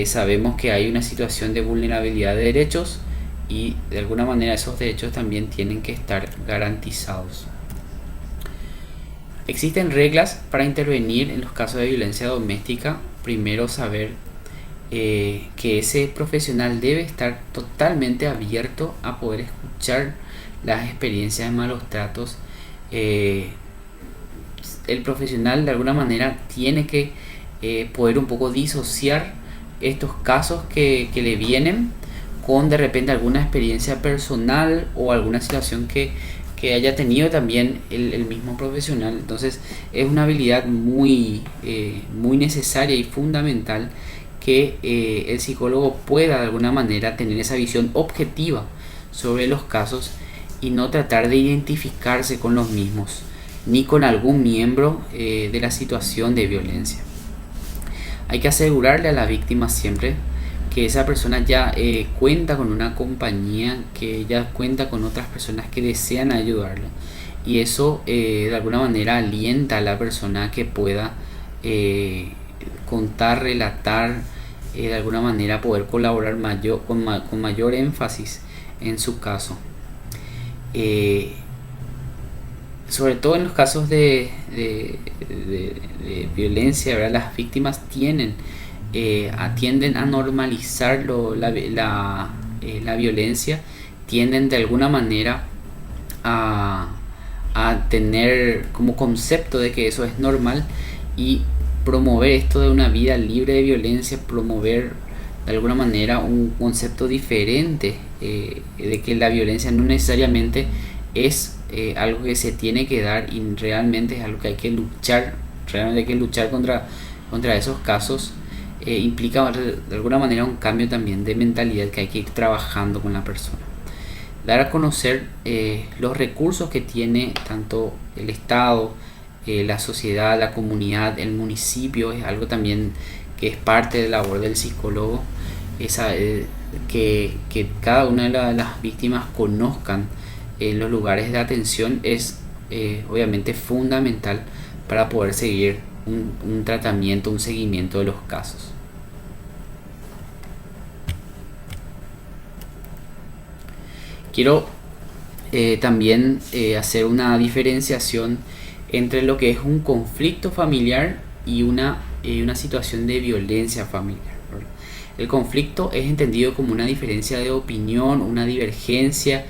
Sabemos que hay una situación de vulnerabilidad de derechos y de alguna manera esos derechos también tienen que estar garantizados. Existen reglas para intervenir en los casos de violencia doméstica. Primero, saber que ese profesional debe estar totalmente abierto a poder escuchar las experiencias de malos tratos. El profesional de alguna manera tiene que poder un poco disociar estos casos que le vienen con de repente alguna experiencia personal o alguna situación que haya tenido también el mismo profesional. Entonces es una habilidad muy necesaria y fundamental que el psicólogo pueda de alguna manera tener esa visión objetiva sobre los casos y no tratar de identificarse con los mismos ni con algún miembro de la situación de violencia. Hay que asegurarle a la víctima siempre que esa persona ya cuenta con una compañía, que ya cuenta con otras personas que desean ayudarla, y eso de alguna manera alienta a la persona que pueda contar, relatar, de alguna manera poder colaborar con mayor énfasis en su caso. Sobre todo en los casos de violencia, ¿verdad?, las víctimas tienden a normalizar la violencia, tienden de alguna manera a tener como concepto de que eso es normal, y promover esto de una vida libre de violencia, promover de alguna manera un concepto diferente de que la violencia no necesariamente es algo que se tiene que dar, y realmente es algo que hay que luchar. Realmente hay que luchar contra esos casos. Implica de alguna manera un cambio también de mentalidad que hay que ir trabajando con la persona. Dar a conocer los recursos que tiene tanto el Estado, la sociedad, la comunidad, el municipio, es algo también que es parte de la labor del psicólogo. Que cada una de las víctimas conozcan los lugares de atención es obviamente fundamental para poder seguir un tratamiento, un seguimiento de los casos. Quiero también hacer una diferenciación entre lo que es un conflicto familiar y una situación de violencia familiar. El conflicto es entendido como una diferencia de opinión, una divergencia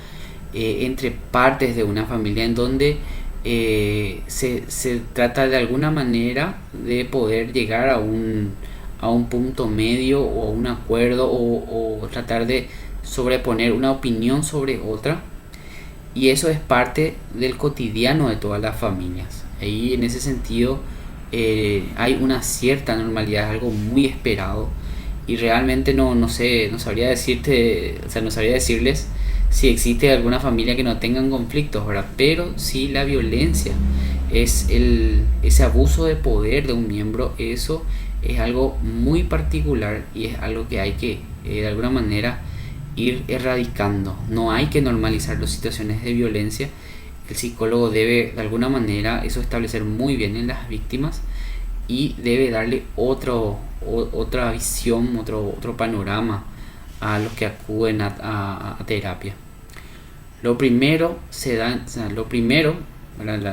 entre partes de una familia, en donde se trata de alguna manera de poder llegar a un punto medio o a un acuerdo, o tratar de sobreponer una opinión sobre otra, y eso es parte del cotidiano de todas las familias. Ahí, en ese sentido, hay una cierta normalidad, algo muy esperado, y realmente no sabría decirles si existe alguna familia que no tengan conflictos, ¿verdad? Pero sí, la violencia es ese abuso de poder de un miembro. Eso es algo muy particular y es algo que hay que de alguna manera ir erradicando. No hay que normalizar las situaciones de violencia, el psicólogo debe de alguna manera eso establecer muy bien en las víctimas y debe darle otra visión, otro panorama a los que acuden a terapia. Lo primero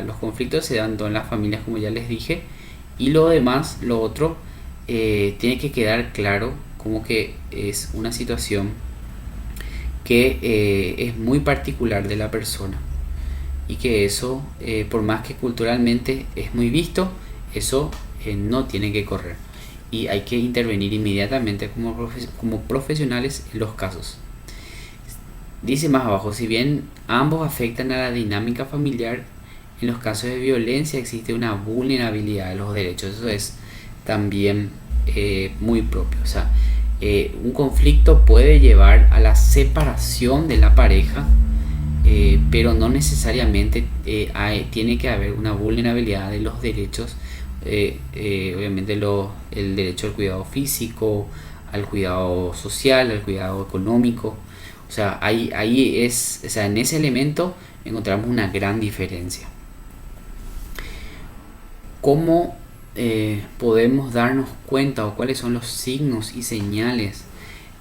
los conflictos se dan en las familias, como ya les dije, y lo demás, lo otro, tiene que quedar claro como que es una situación que es muy particular de la persona y que eso, por más que culturalmente es muy visto, eso no tiene que correr y hay que intervenir inmediatamente como profesionales en los casos. Dice más abajo, si bien ambos afectan a la dinámica familiar, en los casos de violencia existe una vulnerabilidad de los derechos. Eso es también muy propio. O sea, un conflicto puede llevar a la separación de la pareja, pero no necesariamente tiene que haber una vulnerabilidad de los derechos. Obviamente el derecho al cuidado físico, al cuidado social, al cuidado económico. O sea, en ese elemento encontramos una gran diferencia. ¿Cómo podemos darnos cuenta o cuáles son los signos y señales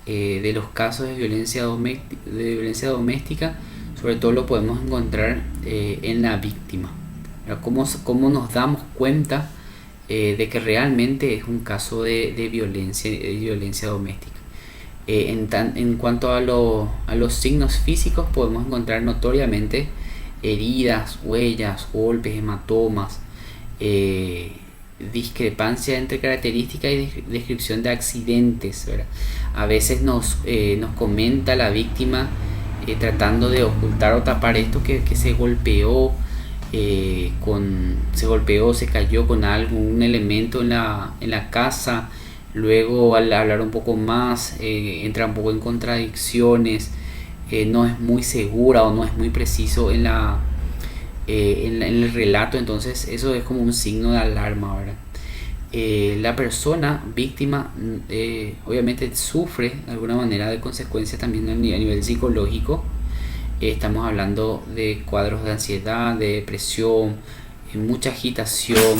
de los casos de violencia doméstica? Sobre todo lo podemos encontrar en la víctima. ¿Cómo nos damos cuenta de que realmente es un caso de violencia doméstica? En cuanto a los signos físicos, podemos encontrar notoriamente heridas, huellas, golpes, hematomas, discrepancia entre características y descripción de accidentes, ¿verdad? A veces nos comenta la víctima tratando de ocultar o tapar esto que se golpeó, se cayó con un elemento en la casa. Luego, al hablar un poco más, entra un poco en contradicciones, no es muy segura o no es muy preciso en el relato. Entonces eso es como un signo de alarma, ¿verdad? La persona víctima obviamente sufre de alguna manera de consecuencias también a nivel psicológico. Estamos hablando de cuadros de ansiedad, de depresión, mucha agitación.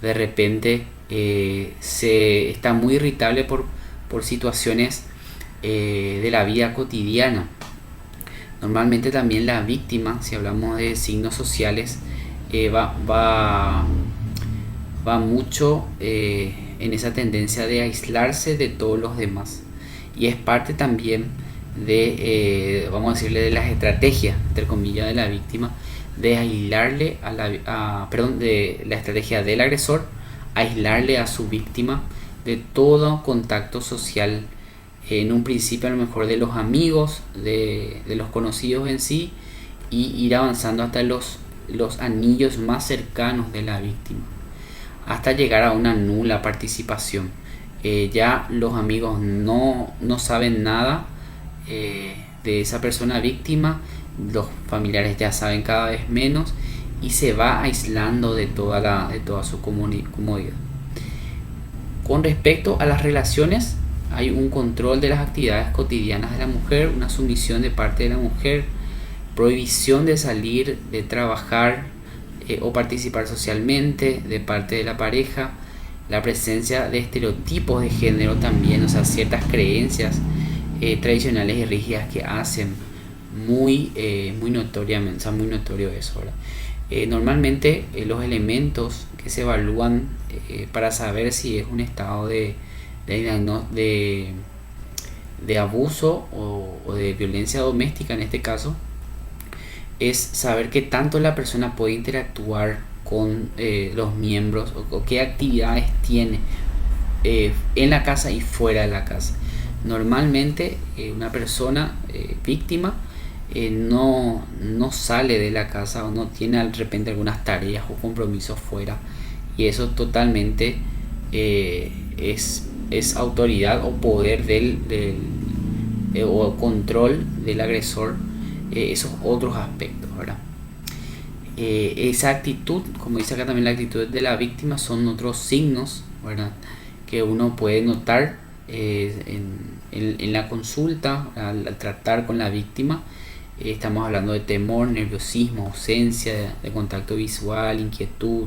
De repente se está muy irritable por situaciones de la vida cotidiana. Normalmente también la víctima, si hablamos de signos sociales, va mucho en esa tendencia de aislarse de todos los demás, y es parte también de, vamos a decirle, de las estrategias, entre comillas, de la víctima, de aislarle de la estrategia del agresor, aislarle a su víctima de todo contacto social, en un principio a lo mejor de los amigos, de los conocidos en sí, y ir avanzando hasta los anillos más cercanos de la víctima, hasta llegar a una nula participación. Ya los amigos no saben nada de esa persona víctima, los familiares ya saben cada vez menos, y se va aislando de toda su comodidad. Con respecto a las relaciones, hay un control de las actividades cotidianas de la mujer, una sumisión de parte de la mujer, prohibición de salir, de trabajar o participar socialmente de parte de la pareja, la presencia de estereotipos de género también, o sea, ciertas creencias tradicionales y rígidas que hacen muy notoriamente, o sea, muy notorio eso, ¿verdad? Normalmente los elementos que se evalúan para saber si es un estado de abuso o de violencia doméstica, en este caso, es saber qué tanto la persona puede interactuar con los miembros, o qué actividades tiene en la casa y fuera de la casa. Normalmente una persona víctima no sale de la casa, o no tiene de repente algunas tareas o compromisos fuera, y eso totalmente es autoridad o poder o control del agresor, esos otros aspectos, ¿verdad? Esa actitud, como dice acá también, la actitud de la víctima, son otros signos, ¿verdad?, que uno puede notar en la consulta al tratar con la víctima. Estamos hablando de temor, nerviosismo, ausencia de contacto visual, inquietud,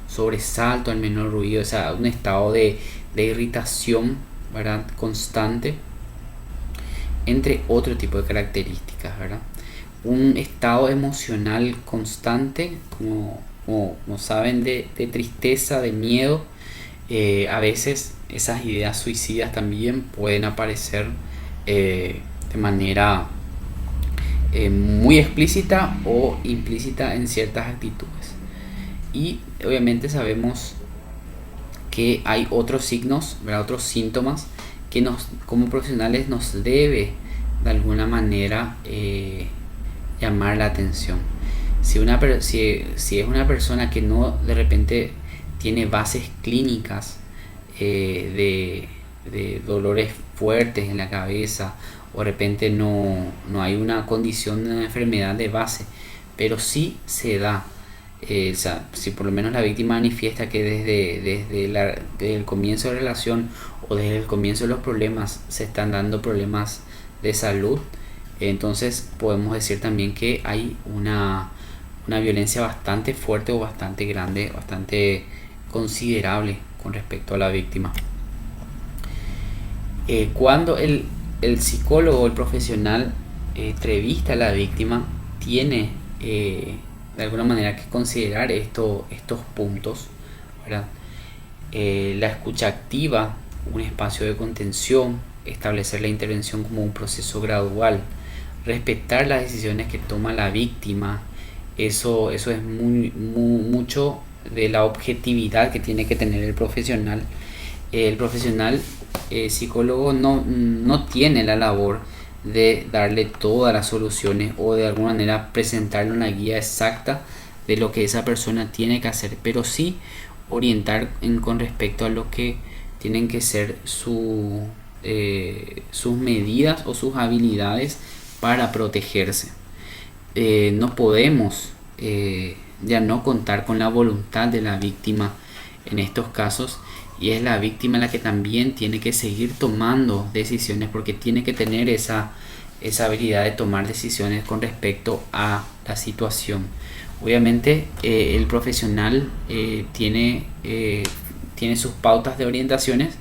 sobresalto al menor ruido, o sea, un estado de irritación, ¿verdad?, constante, entre otro tipo de características, ¿verdad? Un estado emocional constante, como saben, de tristeza, de miedo. A veces esas ideas suicidas también pueden aparecer de manera muy explícita o implícita en ciertas actitudes. Y obviamente sabemos que hay otros signos, ¿verdad?, otros síntomas que como profesionales nos debe de alguna manera llamar la atención. Si es una persona que no de repente tiene bases clínicas de dolores fuertes en la cabeza, o de repente no hay una condición de una enfermedad de base, pero sí se da, o sea, si por lo menos la víctima manifiesta que desde el comienzo de la relación o desde el comienzo de los problemas se están dando problemas de salud, entonces podemos decir también que hay una violencia bastante fuerte o bastante grande, bastante considerable con respecto a la víctima. Cuando el psicólogo o el profesional entrevista a la víctima, tiene de alguna manera que considerar estos puntos, ¿verdad? La escucha activa, un espacio de contención, establecer la intervención como un proceso gradual, respetar las decisiones que toma la víctima. Eso es mucho de la objetividad que tiene que tener el profesional. El profesional psicólogo no tiene la labor de darle todas las soluciones o de alguna manera presentarle una guía exacta de lo que esa persona tiene que hacer, pero sí orientar con respecto a lo que tienen que ser sus medidas o sus habilidades para protegerse. No podemos ya no contar con la voluntad de la víctima en estos casos, y es la víctima la que también tiene que seguir tomando decisiones, porque tiene que tener esa habilidad de tomar decisiones con respecto a la situación. Obviamente el profesional tiene sus pautas de orientaciones,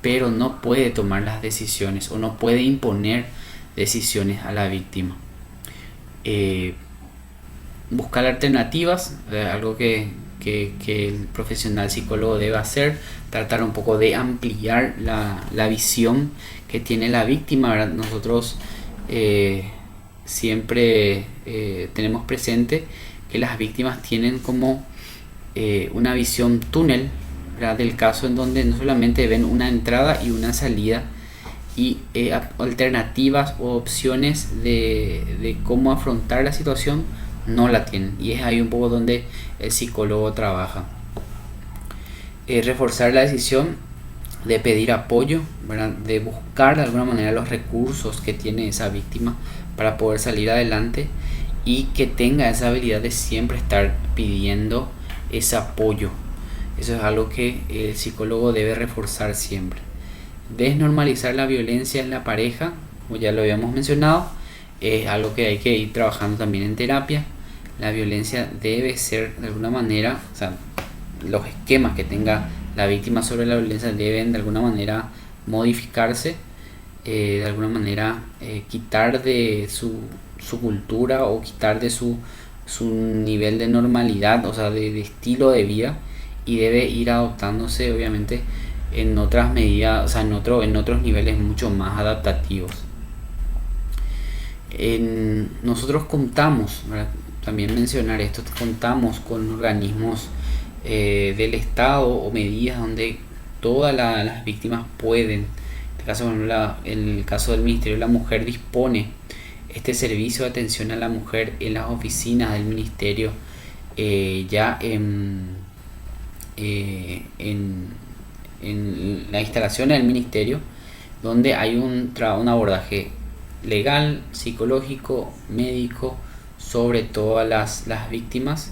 pero no puede tomar las decisiones o no puede imponer decisiones a la víctima. Buscar alternativas, algo que el profesional psicólogo debe hacer, tratar un poco de ampliar la visión que tiene la víctima, ¿verdad? Nosotros siempre tenemos presente que las víctimas tienen como una visión túnel, ¿verdad?, del caso, en donde no solamente ven una entrada y una salida, y alternativas o opciones de cómo afrontar la situación no la tienen, y es ahí un poco donde el psicólogo trabaja. Reforzar la decisión de pedir apoyo, ¿verdad?, de buscar de alguna manera los recursos que tiene esa víctima para poder salir adelante, y que tenga esa habilidad de siempre estar pidiendo ese apoyo. Eso es algo que el psicólogo debe reforzar siempre. Desnormalizar la violencia en la pareja, como ya lo habíamos mencionado, es algo que hay que ir trabajando también en terapia. La violencia debe ser de alguna manera, o sea, los esquemas que tenga la víctima sobre la violencia deben de alguna manera modificarse, de alguna manera quitar de su cultura o quitar de su nivel de normalidad, o sea, de estilo de vida, y debe ir adoptándose obviamente en otras medidas, o sea, en otros niveles mucho más adaptativos. Nosotros contamos, ¿verdad?, también mencionar esto, contamos con organismos del Estado o medidas donde todas las víctimas pueden, en el caso del Ministerio de la Mujer, dispone este servicio de atención a la mujer en las oficinas del Ministerio, ya en la instalación del Ministerio, donde hay un abordaje legal, psicológico, médico sobre todas las víctimas.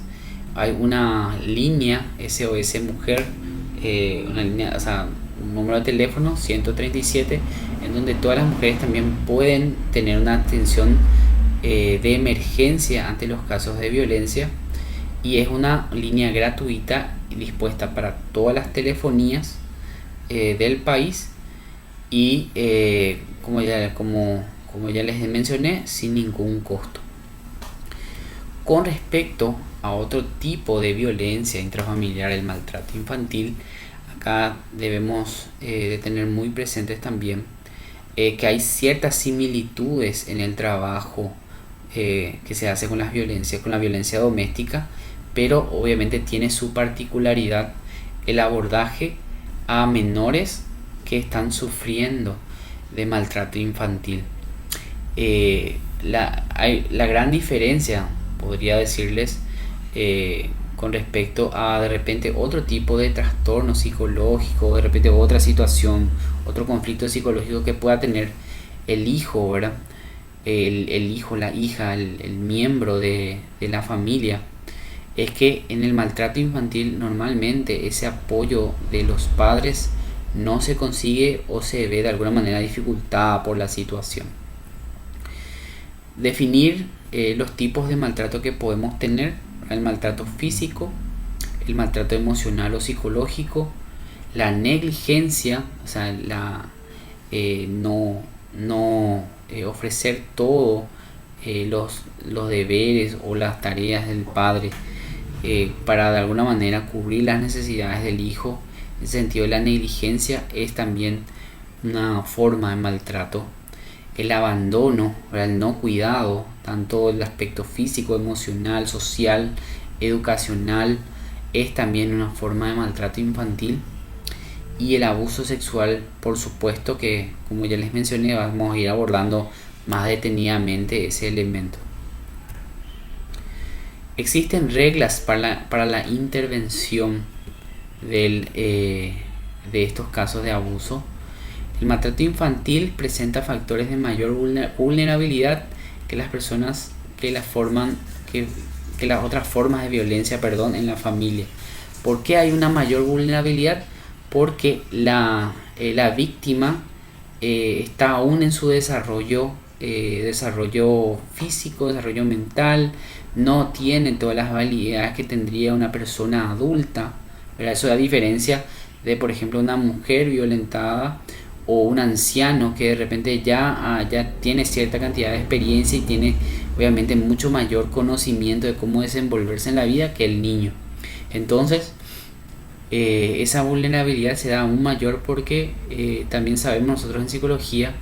Hay una línea SOS Mujer, una línea, o sea, un número de teléfono 137, en donde todas las mujeres también pueden tener una atención de emergencia ante los casos de violencia, y es una línea gratuita y dispuesta para todas las telefonías del país, y como ya les mencioné, sin ningún costo. Con respecto a otro tipo de violencia intrafamiliar, el maltrato infantil, acá debemos de tener muy presentes también que hay ciertas similitudes en el trabajo que se hace con la violencia doméstica, pero obviamente tiene su particularidad el abordaje a menores que están sufriendo de maltrato infantil. La gran diferencia, podría decirles, con respecto a de repente otro tipo de trastorno psicológico, de repente otra situación, otro conflicto psicológico que pueda tener el hijo, ¿verdad? El hijo, la hija, el miembro de la familia, es que en el maltrato infantil normalmente ese apoyo de los padres no se consigue o se ve de alguna manera dificultada por la situación. Definir los tipos de maltrato que podemos tener: el maltrato físico, el maltrato emocional o psicológico, la negligencia, o sea, no ofrecer todos los deberes o las tareas del padre para de alguna manera cubrir las necesidades del hijo. En el sentido de la negligencia es también una forma de maltrato. El abandono, el no cuidado, tanto el aspecto físico, emocional, social, educacional, es también una forma de maltrato infantil. Y el abuso sexual, por supuesto que, como ya les mencioné, vamos a ir abordando más detenidamente ese elemento. Existen reglas para la intervención de estos casos de abuso. El maltrato infantil presenta factores de mayor vulnerabilidad que las personas que las otras formas de violencia, en la familia. ¿Por qué hay una mayor vulnerabilidad? Porque la víctima está aún en su desarrollo físico, desarrollo mental, no tiene todas las habilidades que tendría una persona adulta, ¿verdad? Eso da diferencia de, por ejemplo, una mujer violentada o un anciano que de repente ya tiene cierta cantidad de experiencia y tiene obviamente mucho mayor conocimiento de cómo desenvolverse en la vida que el niño. Entonces esa vulnerabilidad se da aún mayor porque también sabemos nosotros en psicología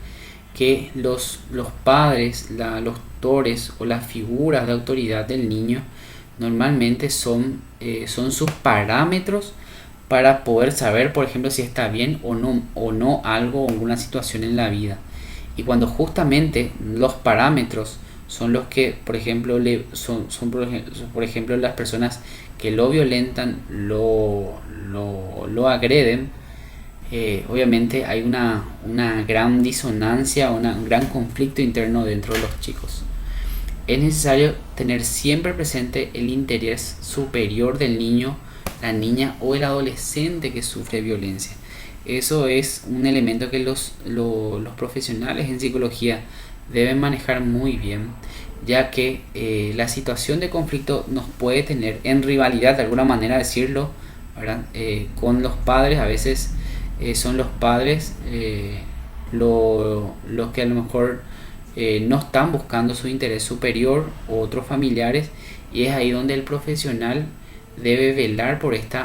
que los padres, los tutores o las figuras de autoridad del niño normalmente son sus parámetros para poder saber, por ejemplo, si está bien o no algo o alguna situación en la vida. Y cuando justamente los parámetros son los que, por ejemplo, por ejemplo, las personas que lo violentan, lo agreden, obviamente hay una gran disonancia, un gran conflicto interno dentro de los chicos. Es necesario tener siempre presente el interés superior del niño, la niña o el adolescente que sufre violencia. Eso es un elemento que los profesionales en psicología deben manejar muy bien, ya que la situación de conflicto nos puede tener en rivalidad, de alguna manera decirlo, ¿verdad? Con los padres. A veces son los padres los que a lo mejor no están buscando su interés superior, o otros familiares, y es ahí donde el profesional debe velar por este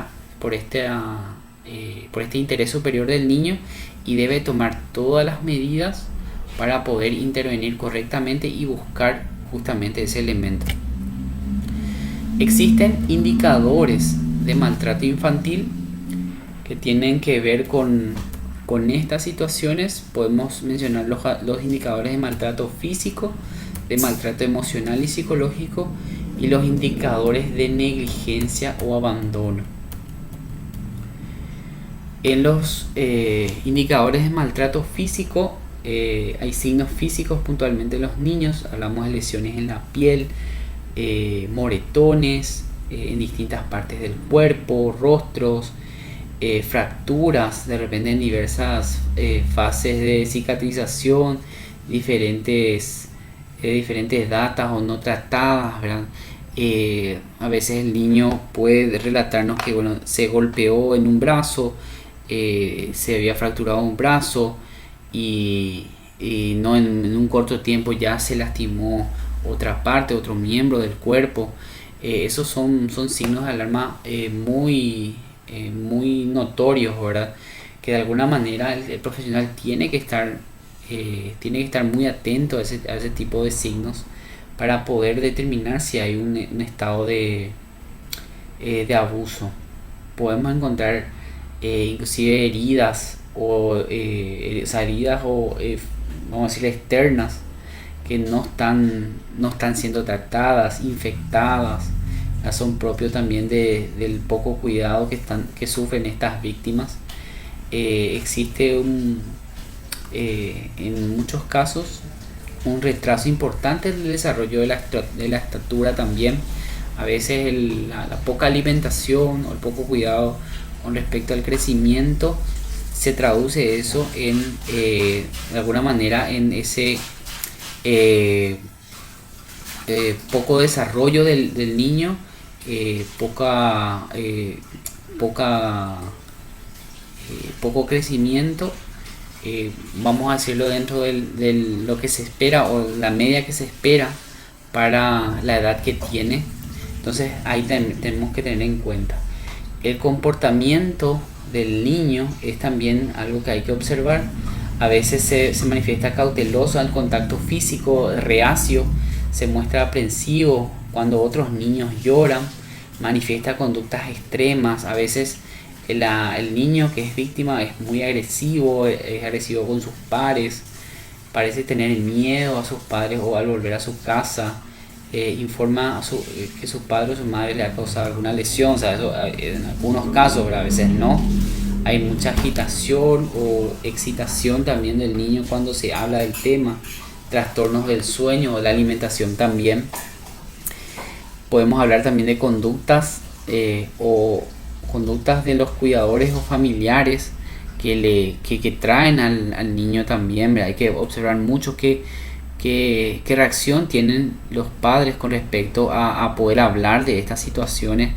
interés superior del niño y debe tomar todas las medidas para poder intervenir correctamente y buscar justamente ese elemento. Existen indicadores de maltrato infantil que tienen que ver con estas situaciones. Podemos mencionar los indicadores de maltrato físico, de maltrato emocional y psicológico, y los indicadores de negligencia o abandono. En los indicadores de maltrato físico hay signos físicos puntualmente en los niños. Hablamos de lesiones en la piel, moretones en distintas partes del cuerpo, rostros, fracturas de repente en diversas fases de cicatrización, diferentes de diferentes datas o no tratadas, ¿verdad? A veces el niño puede relatarnos que bueno, se golpeó en un brazo, se había fracturado un brazo y no en un corto tiempo ya se lastimó otra parte, otro miembro del cuerpo. Esos son signos de alarma muy notorios, ¿verdad? Que de alguna manera el profesional tiene que estar muy atento a ese tipo de signos para poder determinar si hay un estado de abuso. Podemos encontrar inclusive heridas vamos a decir externas que no están siendo tratadas, infectadas. Son propios también del poco cuidado que sufren estas víctimas. Existe en muchos casos un retraso importante en el desarrollo de la estatura también. A veces la poca alimentación o el poco cuidado con respecto al crecimiento se traduce eso de alguna manera en ese poco desarrollo del niño, poco crecimiento, vamos a decirlo, dentro de lo que se espera o la media que se espera para la edad que tiene. Entonces ahí tenemos que tener en cuenta el comportamiento del niño. Es también algo que hay que observar. A veces se manifiesta cauteloso al contacto físico, reacio, se muestra aprensivo cuando otros niños lloran, manifiesta conductas extremas. A veces el niño que es víctima es muy agresivo, es agresivo con sus pares, parece tener miedo a sus padres o al volver a su casa. Informa que su padre o su madre le ha causado alguna lesión. O sea, eso, en algunos casos, pero a veces no. Hay mucha agitación o excitación también del niño cuando se habla del tema. Trastornos del sueño o la alimentación también. Podemos hablar también de conductas conductas de los cuidadores o familiares que traen al niño también, ¿verdad? Hay que observar mucho qué reacción tienen los padres con respecto a poder hablar de estas situaciones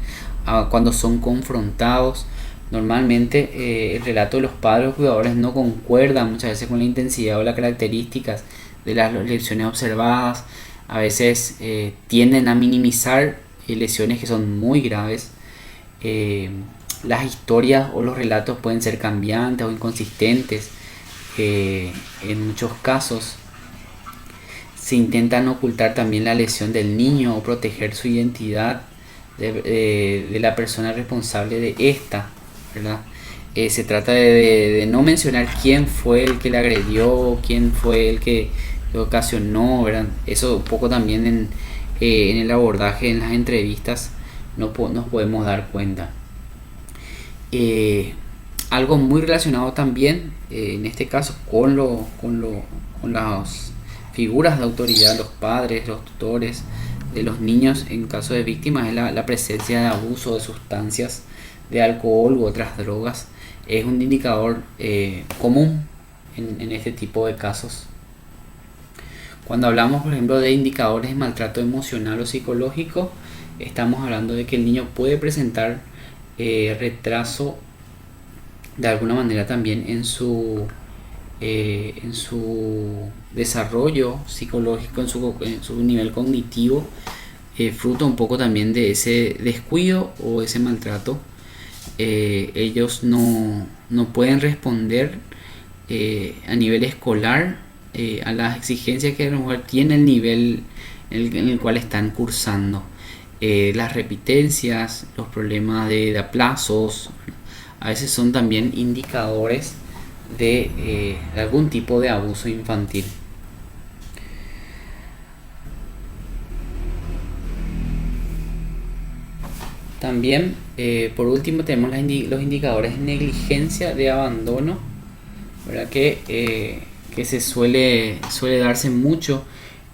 cuando son confrontados. Normalmente el relato de los padres o cuidadores no concuerda muchas veces con la intensidad o las características de las lesiones observadas. A veces tienden a minimizar lesiones que son muy graves. Las historias o los relatos pueden ser cambiantes o inconsistentes. En muchos casos se intentan ocultar también la lesión del niño o proteger su identidad de la persona responsable de esta, ¿verdad? Se trata de no mencionar quién fue el que le agredió, quién fue el que lo ocasionó, ¿verdad? Eso un poco también en el abordaje, en las entrevistas, nos podemos dar cuenta. Algo muy relacionado también, en este caso, con las figuras de autoridad, los padres, los tutores de los niños en caso de víctimas, es la presencia de abuso de sustancias, de alcohol u otras drogas. Es un indicador común en este tipo de casos. Cuando hablamos, por ejemplo, de indicadores de maltrato emocional o psicológico, estamos hablando de que el niño puede presentar retraso de alguna manera también en su desarrollo psicológico, en su nivel cognitivo, fruto un poco también de ese descuido o ese maltrato. Ellos no pueden responder a nivel escolar a las exigencias que a lo mejor tiene el nivel en el cual están cursando. Las repitencias, los problemas de aplazos, a veces son también indicadores de algún tipo de abuso infantil. También, por último, tenemos los indicadores de negligencia, de abandono, ¿verdad? Que se suele darse mucho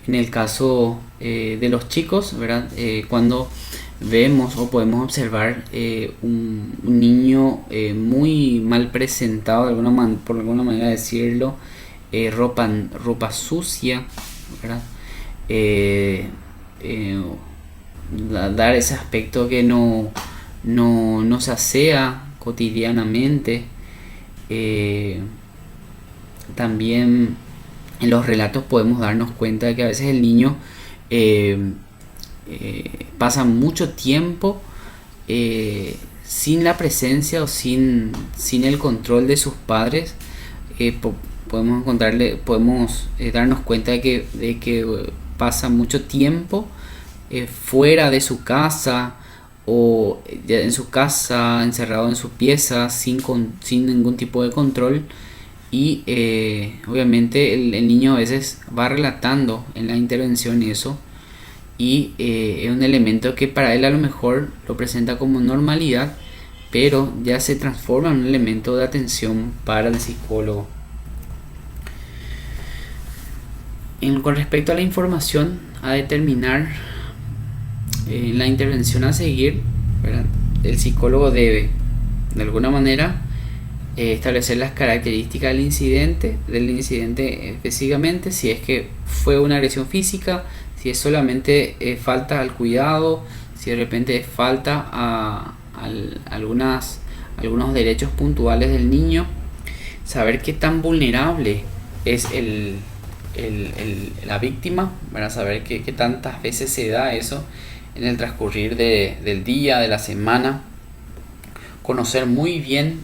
en el caso de los chicos, ¿verdad? Cuando vemos o podemos observar un niño muy mal presentado, por alguna manera decirlo, ropa sucia, ¿verdad? eh, eh, dar ese aspecto que no se asea cotidianamente. También en los relatos podemos darnos cuenta de que a veces el niño pasa mucho tiempo sin la presencia o sin el control de sus padres. Podemos darnos cuenta de que pasa mucho tiempo fuera de su casa o en su casa, encerrado en su pieza, sin ningún tipo de control. Y obviamente el niño a veces va relatando en la intervención eso, y es un elemento que para él a lo mejor lo presenta como normalidad, pero ya se transforma en un elemento de atención para el psicólogo. Con respecto a la información a determinar en la intervención a seguir, ¿verdad? El psicólogo debe de alguna manera establecer las características del incidente específicamente, si es que fue una agresión física, si es solamente falta al cuidado, si de repente es falta a algunos derechos puntuales del niño, saber qué tan vulnerable es la víctima, para saber qué tantas veces se da eso en el transcurrir del día, de la semana, conocer muy bien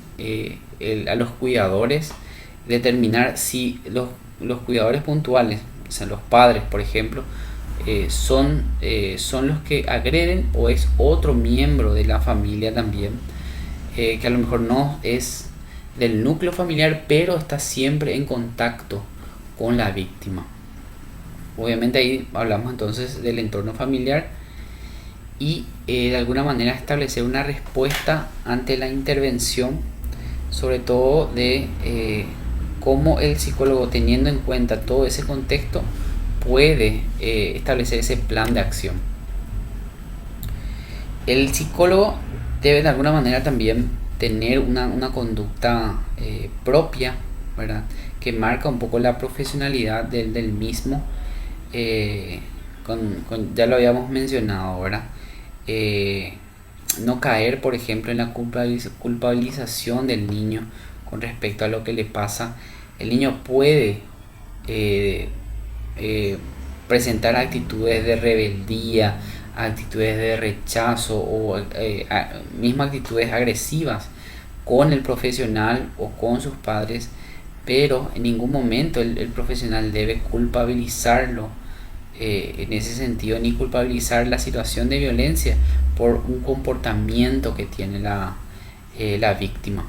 a los cuidadores, determinar si los cuidadores puntuales, o sea, los padres, por ejemplo, son los que agreden, o es otro miembro de la familia también, que a lo mejor no es del núcleo familiar, pero está siempre en contacto con la víctima. Obviamente ahí hablamos entonces del entorno familiar, y de alguna manera establecer una respuesta ante la intervención, sobre todo de cómo el psicólogo, teniendo en cuenta todo ese contexto, puede establecer ese plan de acción. El psicólogo debe de alguna manera también tener una conducta propia, ¿verdad?, que marca un poco la profesionalidad del mismo. Ya lo habíamos mencionado, ¿verdad? No caer, por ejemplo, en la culpabilización del niño con respecto a lo que le pasa. El niño puede presentar actitudes de rebeldía, actitudes de rechazo, o mismas actitudes agresivas con el profesional o con sus padres, pero en ningún momento el profesional debe culpabilizarlo en ese sentido, ni culpabilizar la situación de violencia por un comportamiento que tiene la víctima.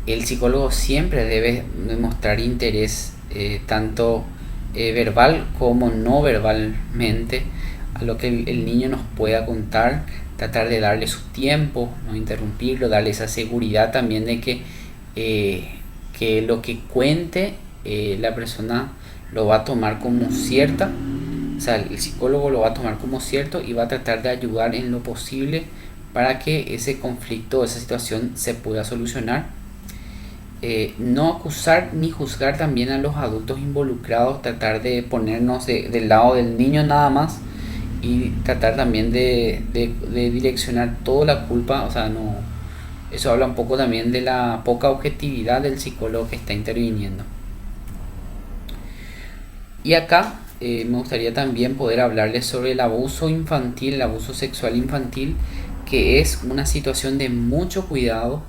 El psicólogo siempre debe demostrar interés, tanto verbal como no verbalmente, a lo que el niño nos pueda contar, tratar de darle su tiempo, no interrumpirlo, darle esa seguridad también de que lo que cuente la persona lo va a tomar como cierta, o sea, el psicólogo lo va a tomar como cierto y va a tratar de ayudar en lo posible para que ese conflicto, esa situación se pueda solucionar. No acusar ni juzgar también a los adultos involucrados, tratar de ponernos del lado del niño nada más, y tratar también de direccionar toda la culpa, o sea, no, eso habla un poco también de la poca objetividad del psicólogo que está interviniendo. Y acá me gustaría también poder hablarles sobre el abuso infantil, el abuso sexual infantil, que es una situación de mucho cuidado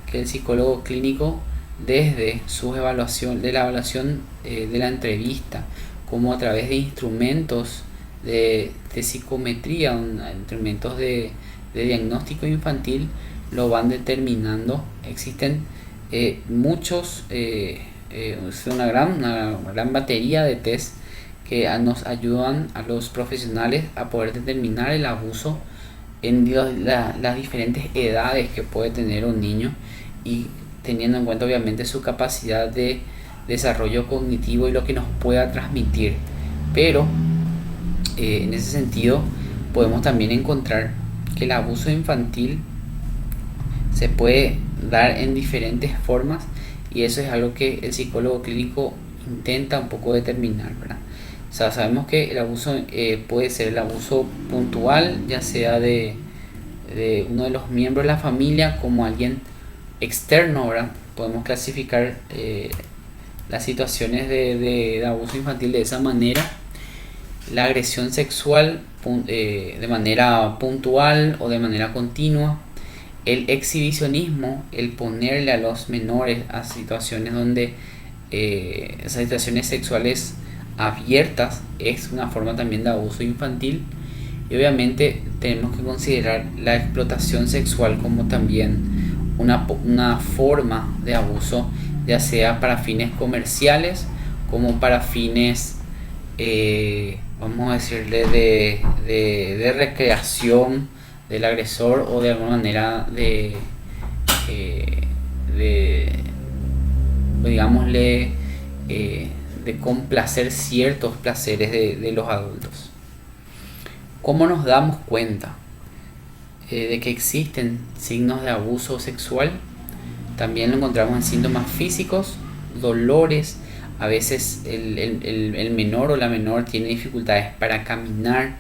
que el psicólogo clínico, desde su evaluación, de la evaluación de la entrevista, como a través de instrumentos de psicometría, instrumentos de diagnóstico infantil, lo van determinando. Existen muchos, una gran batería de test que nos ayudan a los profesionales a poder determinar el abuso en las diferentes edades que puede tener un niño, y teniendo en cuenta obviamente su capacidad de desarrollo cognitivo y lo que nos pueda transmitir. Pero en ese sentido podemos también encontrar que el abuso infantil se puede dar en diferentes formas, y eso es algo que el psicólogo clínico intenta un poco determinar, ¿verdad? sea, sabemos que el abuso puede ser el abuso puntual, ya sea de uno de los miembros de la familia como alguien externo, ¿verdad? Podemos clasificar las situaciones de abuso infantil de esa manera. La agresión sexual de manera puntual o de manera continua. El exhibicionismo, el ponerle a los menores a situaciones donde esas situaciones sexuales abiertas, es una forma también de abuso infantil. Y obviamente tenemos que considerar la explotación sexual como también una forma de abuso, ya sea para fines comerciales como para fines, vamos a decirle, de recreación del agresor, o de alguna manera digámosle, de complacer ciertos placeres de los adultos. ¿Cómo nos damos cuenta de que existen signos de abuso sexual? También lo encontramos en síntomas físicos, dolores. A veces el menor o la menor tiene dificultades para caminar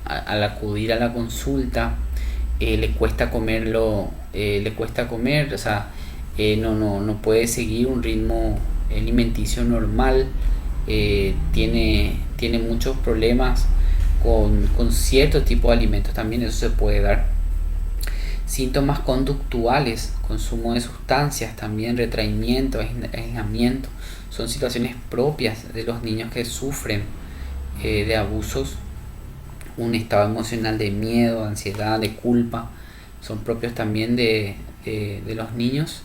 al acudir a la consulta. Le cuesta comer, o sea, no puede seguir un ritmo alimenticio normal. Tiene muchos problemas con cierto tipo de alimentos, también eso se puede dar. Síntomas conductuales, consumo de sustancias, también retraimiento, aislamiento, son situaciones propias de los niños que sufren de abusos. Un estado emocional de miedo, ansiedad, de culpa, son propios también de los niños.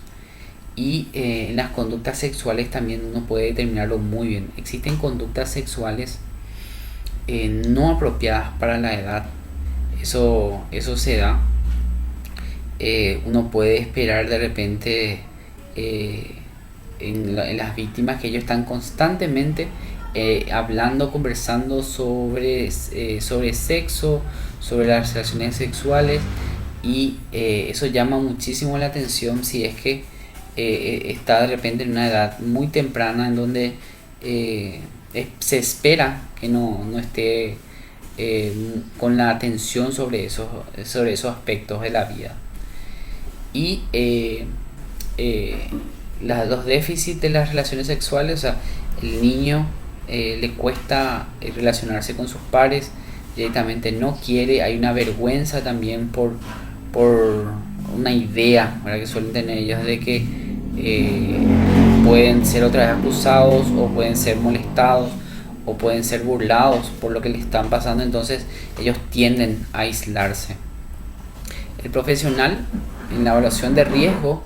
Y en las conductas sexuales también uno puede determinarlo muy bien. Existen conductas sexuales no apropiadas para la edad. Eso se da. Uno puede esperar de repente en las víctimas que ellos están constantemente hablando, conversando sobre sexo, sobre las relaciones sexuales, y eso llama muchísimo la atención si es que está de repente en una edad muy temprana en donde se espera que no esté con la atención sobre esos aspectos de la vida. Y los déficits de las relaciones sexuales, o sea, el niño le cuesta relacionarse con sus pares, directamente no quiere, hay una vergüenza también por una idea, ¿verdad?, que suelen tener ellos de que pueden ser otra vez acusados, o pueden ser molestados, o pueden ser burlados por lo que les están pasando. Entonces ellos tienden a aislarse. El profesional en la evaluación de riesgo,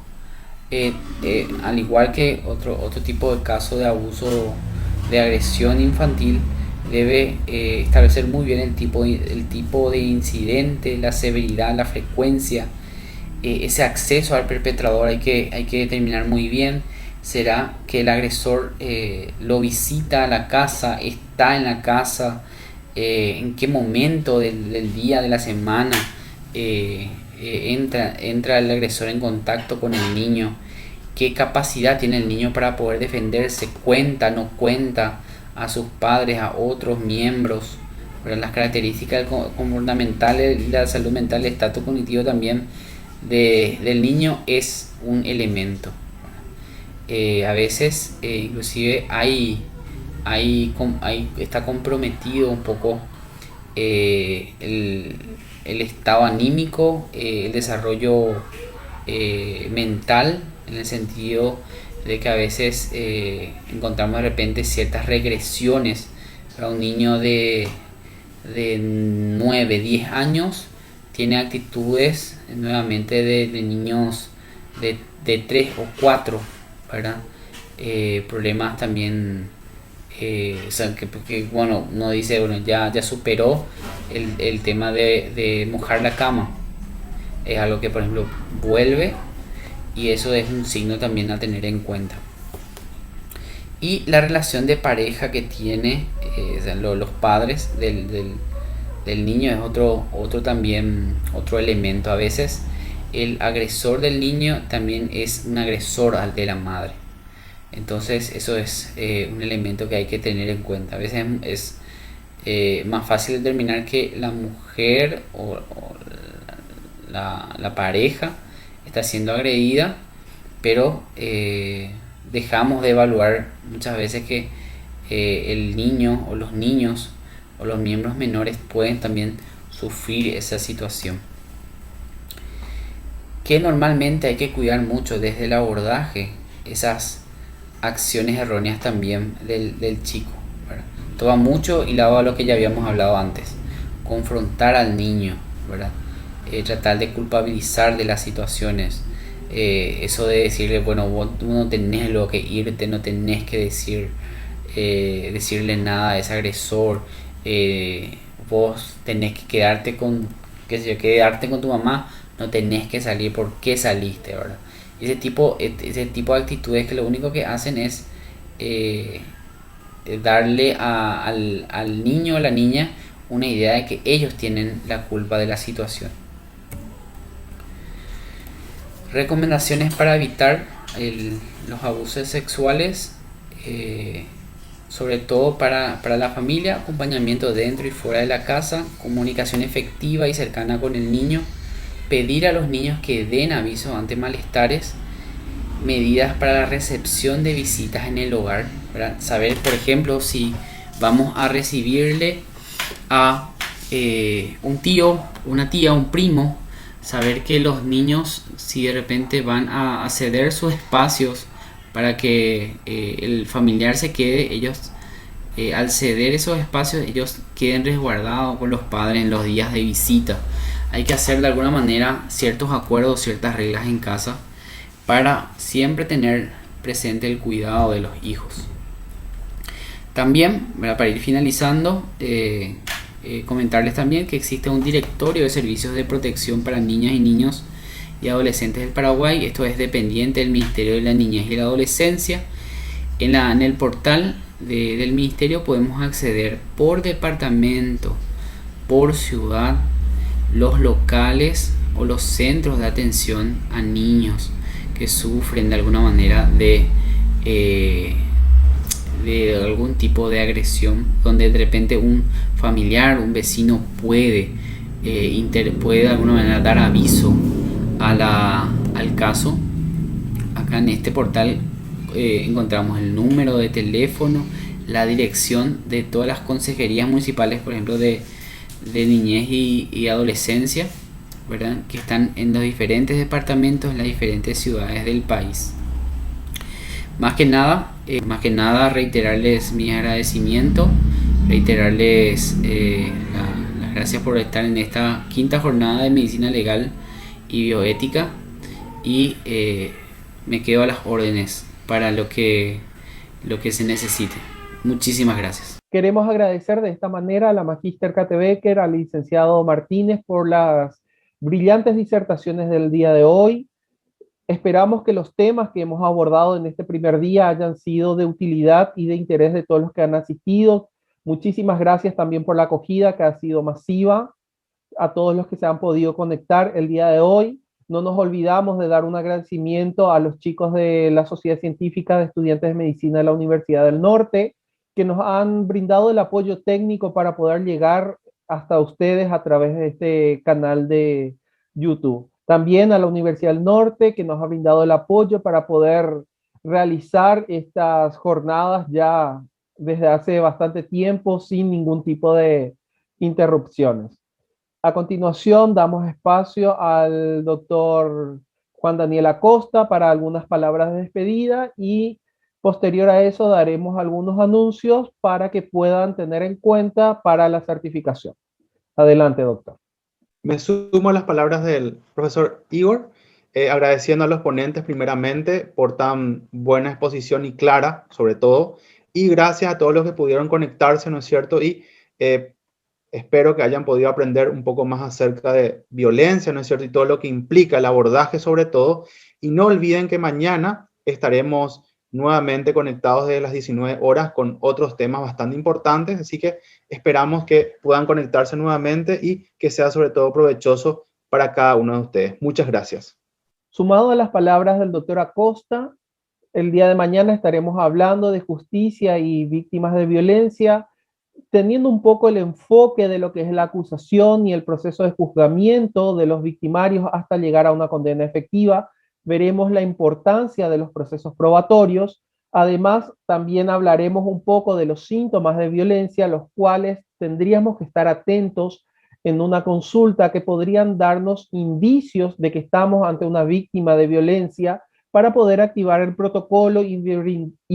al igual que otro tipo de caso de abuso, de agresión infantil, debe establecer muy bien el tipo de incidente, la severidad, la frecuencia, ese acceso al perpetrador hay que determinar muy bien. ¿Será que el agresor lo visita a la casa, está en la casa? ¿En qué momento del día, de la semana entra el agresor en contacto con el niño? ¿Qué capacidad tiene el niño para poder defenderse? ¿Cuenta, no cuenta a sus padres, a otros miembros? Pero las características comportamentales, la salud mental, el estatus cognitivo también del niño es un elemento. A veces inclusive está comprometido un poco el estado anímico, el desarrollo mental, en el sentido de que a veces encontramos de repente ciertas regresiones para un niño de 9, 10 años. Tiene actitudes nuevamente de niños de 3 o 4, ¿verdad? Problemas también, o sea, que bueno, uno dice, bueno, ya superó el tema de mojar la cama. Es algo que, por ejemplo, vuelve, y eso es un signo también a tener en cuenta. Y la relación de pareja que tiene o sea, los padres del niño es otro elemento. A veces el agresor del niño también es un agresor al de la madre. Entonces eso es un elemento que hay que tener en cuenta. A veces es más fácil determinar que la mujer o la pareja está siendo agredida, pero dejamos de evaluar muchas veces que el niño o los niños o los miembros menores pueden también sufrir esa situación. Que normalmente hay que cuidar mucho desde el abordaje esas acciones erróneas también del chico, ¿verdad? Toma mucho hilado a lo que ya habíamos hablado antes. Confrontar al niño, ¿verdad? Tratar de culpabilizar de las situaciones. Eso de decirle, bueno, vos no tenés lo que irte, no tenés que decirle nada a ese agresor. Vos tenés que quedarte con tu mamá, no tenés que salir. ¿Por qué saliste, verdad? Ese tipo de actitudes que lo único que hacen es darle al niño o la niña una idea de que ellos tienen la culpa de la situación. Recomendaciones para evitar los abusos sexuales, sobre todo para la familia: acompañamiento dentro y fuera de la casa, comunicación efectiva y cercana con el niño, pedir a los niños que den aviso ante malestares, medidas para la recepción de visitas en el hogar, ¿verdad? Saber, por ejemplo, si vamos a recibirle a un tío, una tía, un primo, saber que los niños, si de repente van a ceder sus espacios para que el familiar se quede, ellos al ceder esos espacios, ellos queden resguardados con los padres en los días de visita. Hay que hacer de alguna manera ciertos acuerdos, ciertas reglas en casa para siempre tener presente el cuidado de los hijos. También, para ir finalizando, comentarles también que existe un directorio de servicios de protección para niñas y niños y adolescentes del Paraguay. Esto es dependiente del Ministerio de la Niñez y la Adolescencia. En el portal del Ministerio podemos acceder por departamento, por ciudad, los locales o los centros de atención a niños que sufren de alguna manera de algún tipo de agresión, donde de repente un familiar, un vecino puede de alguna manera dar aviso al caso. Acá en este portal encontramos el número de teléfono, la dirección de todas las consejerías municipales, por ejemplo de niñez y adolescencia, ¿verdad?, que están en los diferentes departamentos, en las diferentes ciudades del país. Más que nada reiterarles mi agradecimiento, reiterarles las gracias por estar en esta quinta jornada de medicina legal y bioética, y me quedo a las órdenes para lo que se necesite. Muchísimas gracias. Queremos agradecer de esta manera a la Magíster Kate Becker, al licenciado Martínez por las brillantes disertaciones del día de hoy. Esperamos que los temas que hemos abordado en este primer día hayan sido de utilidad y de interés de todos los que han asistido. Muchísimas gracias también por la acogida, que ha sido masiva, a todos los que se han podido conectar el día de hoy. No nos olvidamos de dar un agradecimiento a los chicos de la Sociedad Científica de Estudiantes de Medicina de la Universidad del Norte, que nos han brindado el apoyo técnico para poder llegar hasta ustedes a través de este canal de YouTube. También a la Universidad del Norte, que nos ha brindado el apoyo para poder realizar estas jornadas ya desde hace bastante tiempo sin ningún tipo de interrupciones. A continuación, damos espacio al doctor Juan Daniel Acosta para algunas palabras de despedida, y posterior a eso daremos algunos anuncios para que puedan tener en cuenta para la certificación. Adelante, doctor. Me sumo a las palabras del profesor Igor, agradeciendo a los ponentes primeramente por tan buena exposición y clara, sobre todo, y gracias a todos los que pudieron conectarse, ¿no es cierto? Y espero que hayan podido aprender un poco más acerca de violencia, ¿no es cierto? Y todo lo que implica el abordaje sobre todo. Y no olviden que mañana estaremos nuevamente conectados desde las 19 horas con otros temas bastante importantes, así que esperamos que puedan conectarse nuevamente y que sea sobre todo provechoso para cada uno de ustedes. Muchas gracias. Sumado a las palabras del doctor Acosta, El día de mañana estaremos hablando de justicia y víctimas de violencia, teniendo un poco el enfoque de lo que es la acusación y el proceso de juzgamiento de los victimarios hasta llegar a una condena efectiva. Veremos la importancia de los procesos probatorios. Además, también hablaremos un poco de los síntomas de violencia, los cuales tendríamos que estar atentos en una consulta que podrían darnos indicios de que estamos ante una víctima de violencia para poder activar el protocolo y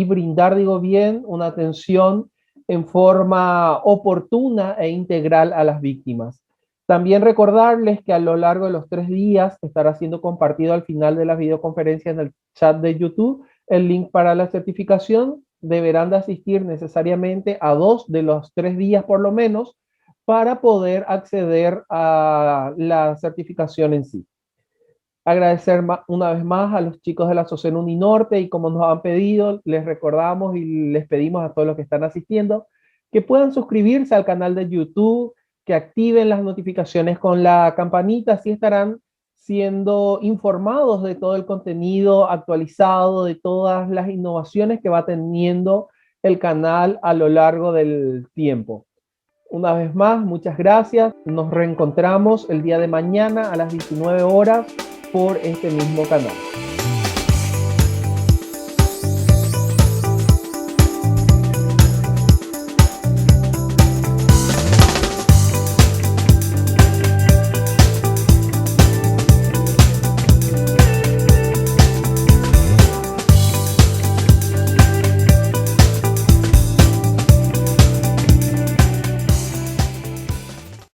brindar, digo bien, una atención en forma oportuna e integral a las víctimas. También recordarles que a lo largo de los 3 días estará siendo compartido al final de la videoconferencia en el chat de YouTube el link para la certificación. Deberán de asistir necesariamente a 2 de los 3 días por lo menos para poder acceder a la certificación en sí. Agradecer una vez más a los chicos de la Asociación Uninorte y como nos han pedido, les recordamos y les pedimos a todos los que están asistiendo que puedan suscribirse al canal de YouTube, que activen las notificaciones con la campanita, así estarán siendo informados de todo el contenido actualizado, de todas las innovaciones que va teniendo el canal a lo largo del tiempo. Una vez más, muchas gracias. Nos reencontramos el día de mañana a las 19 horas por este mismo canal.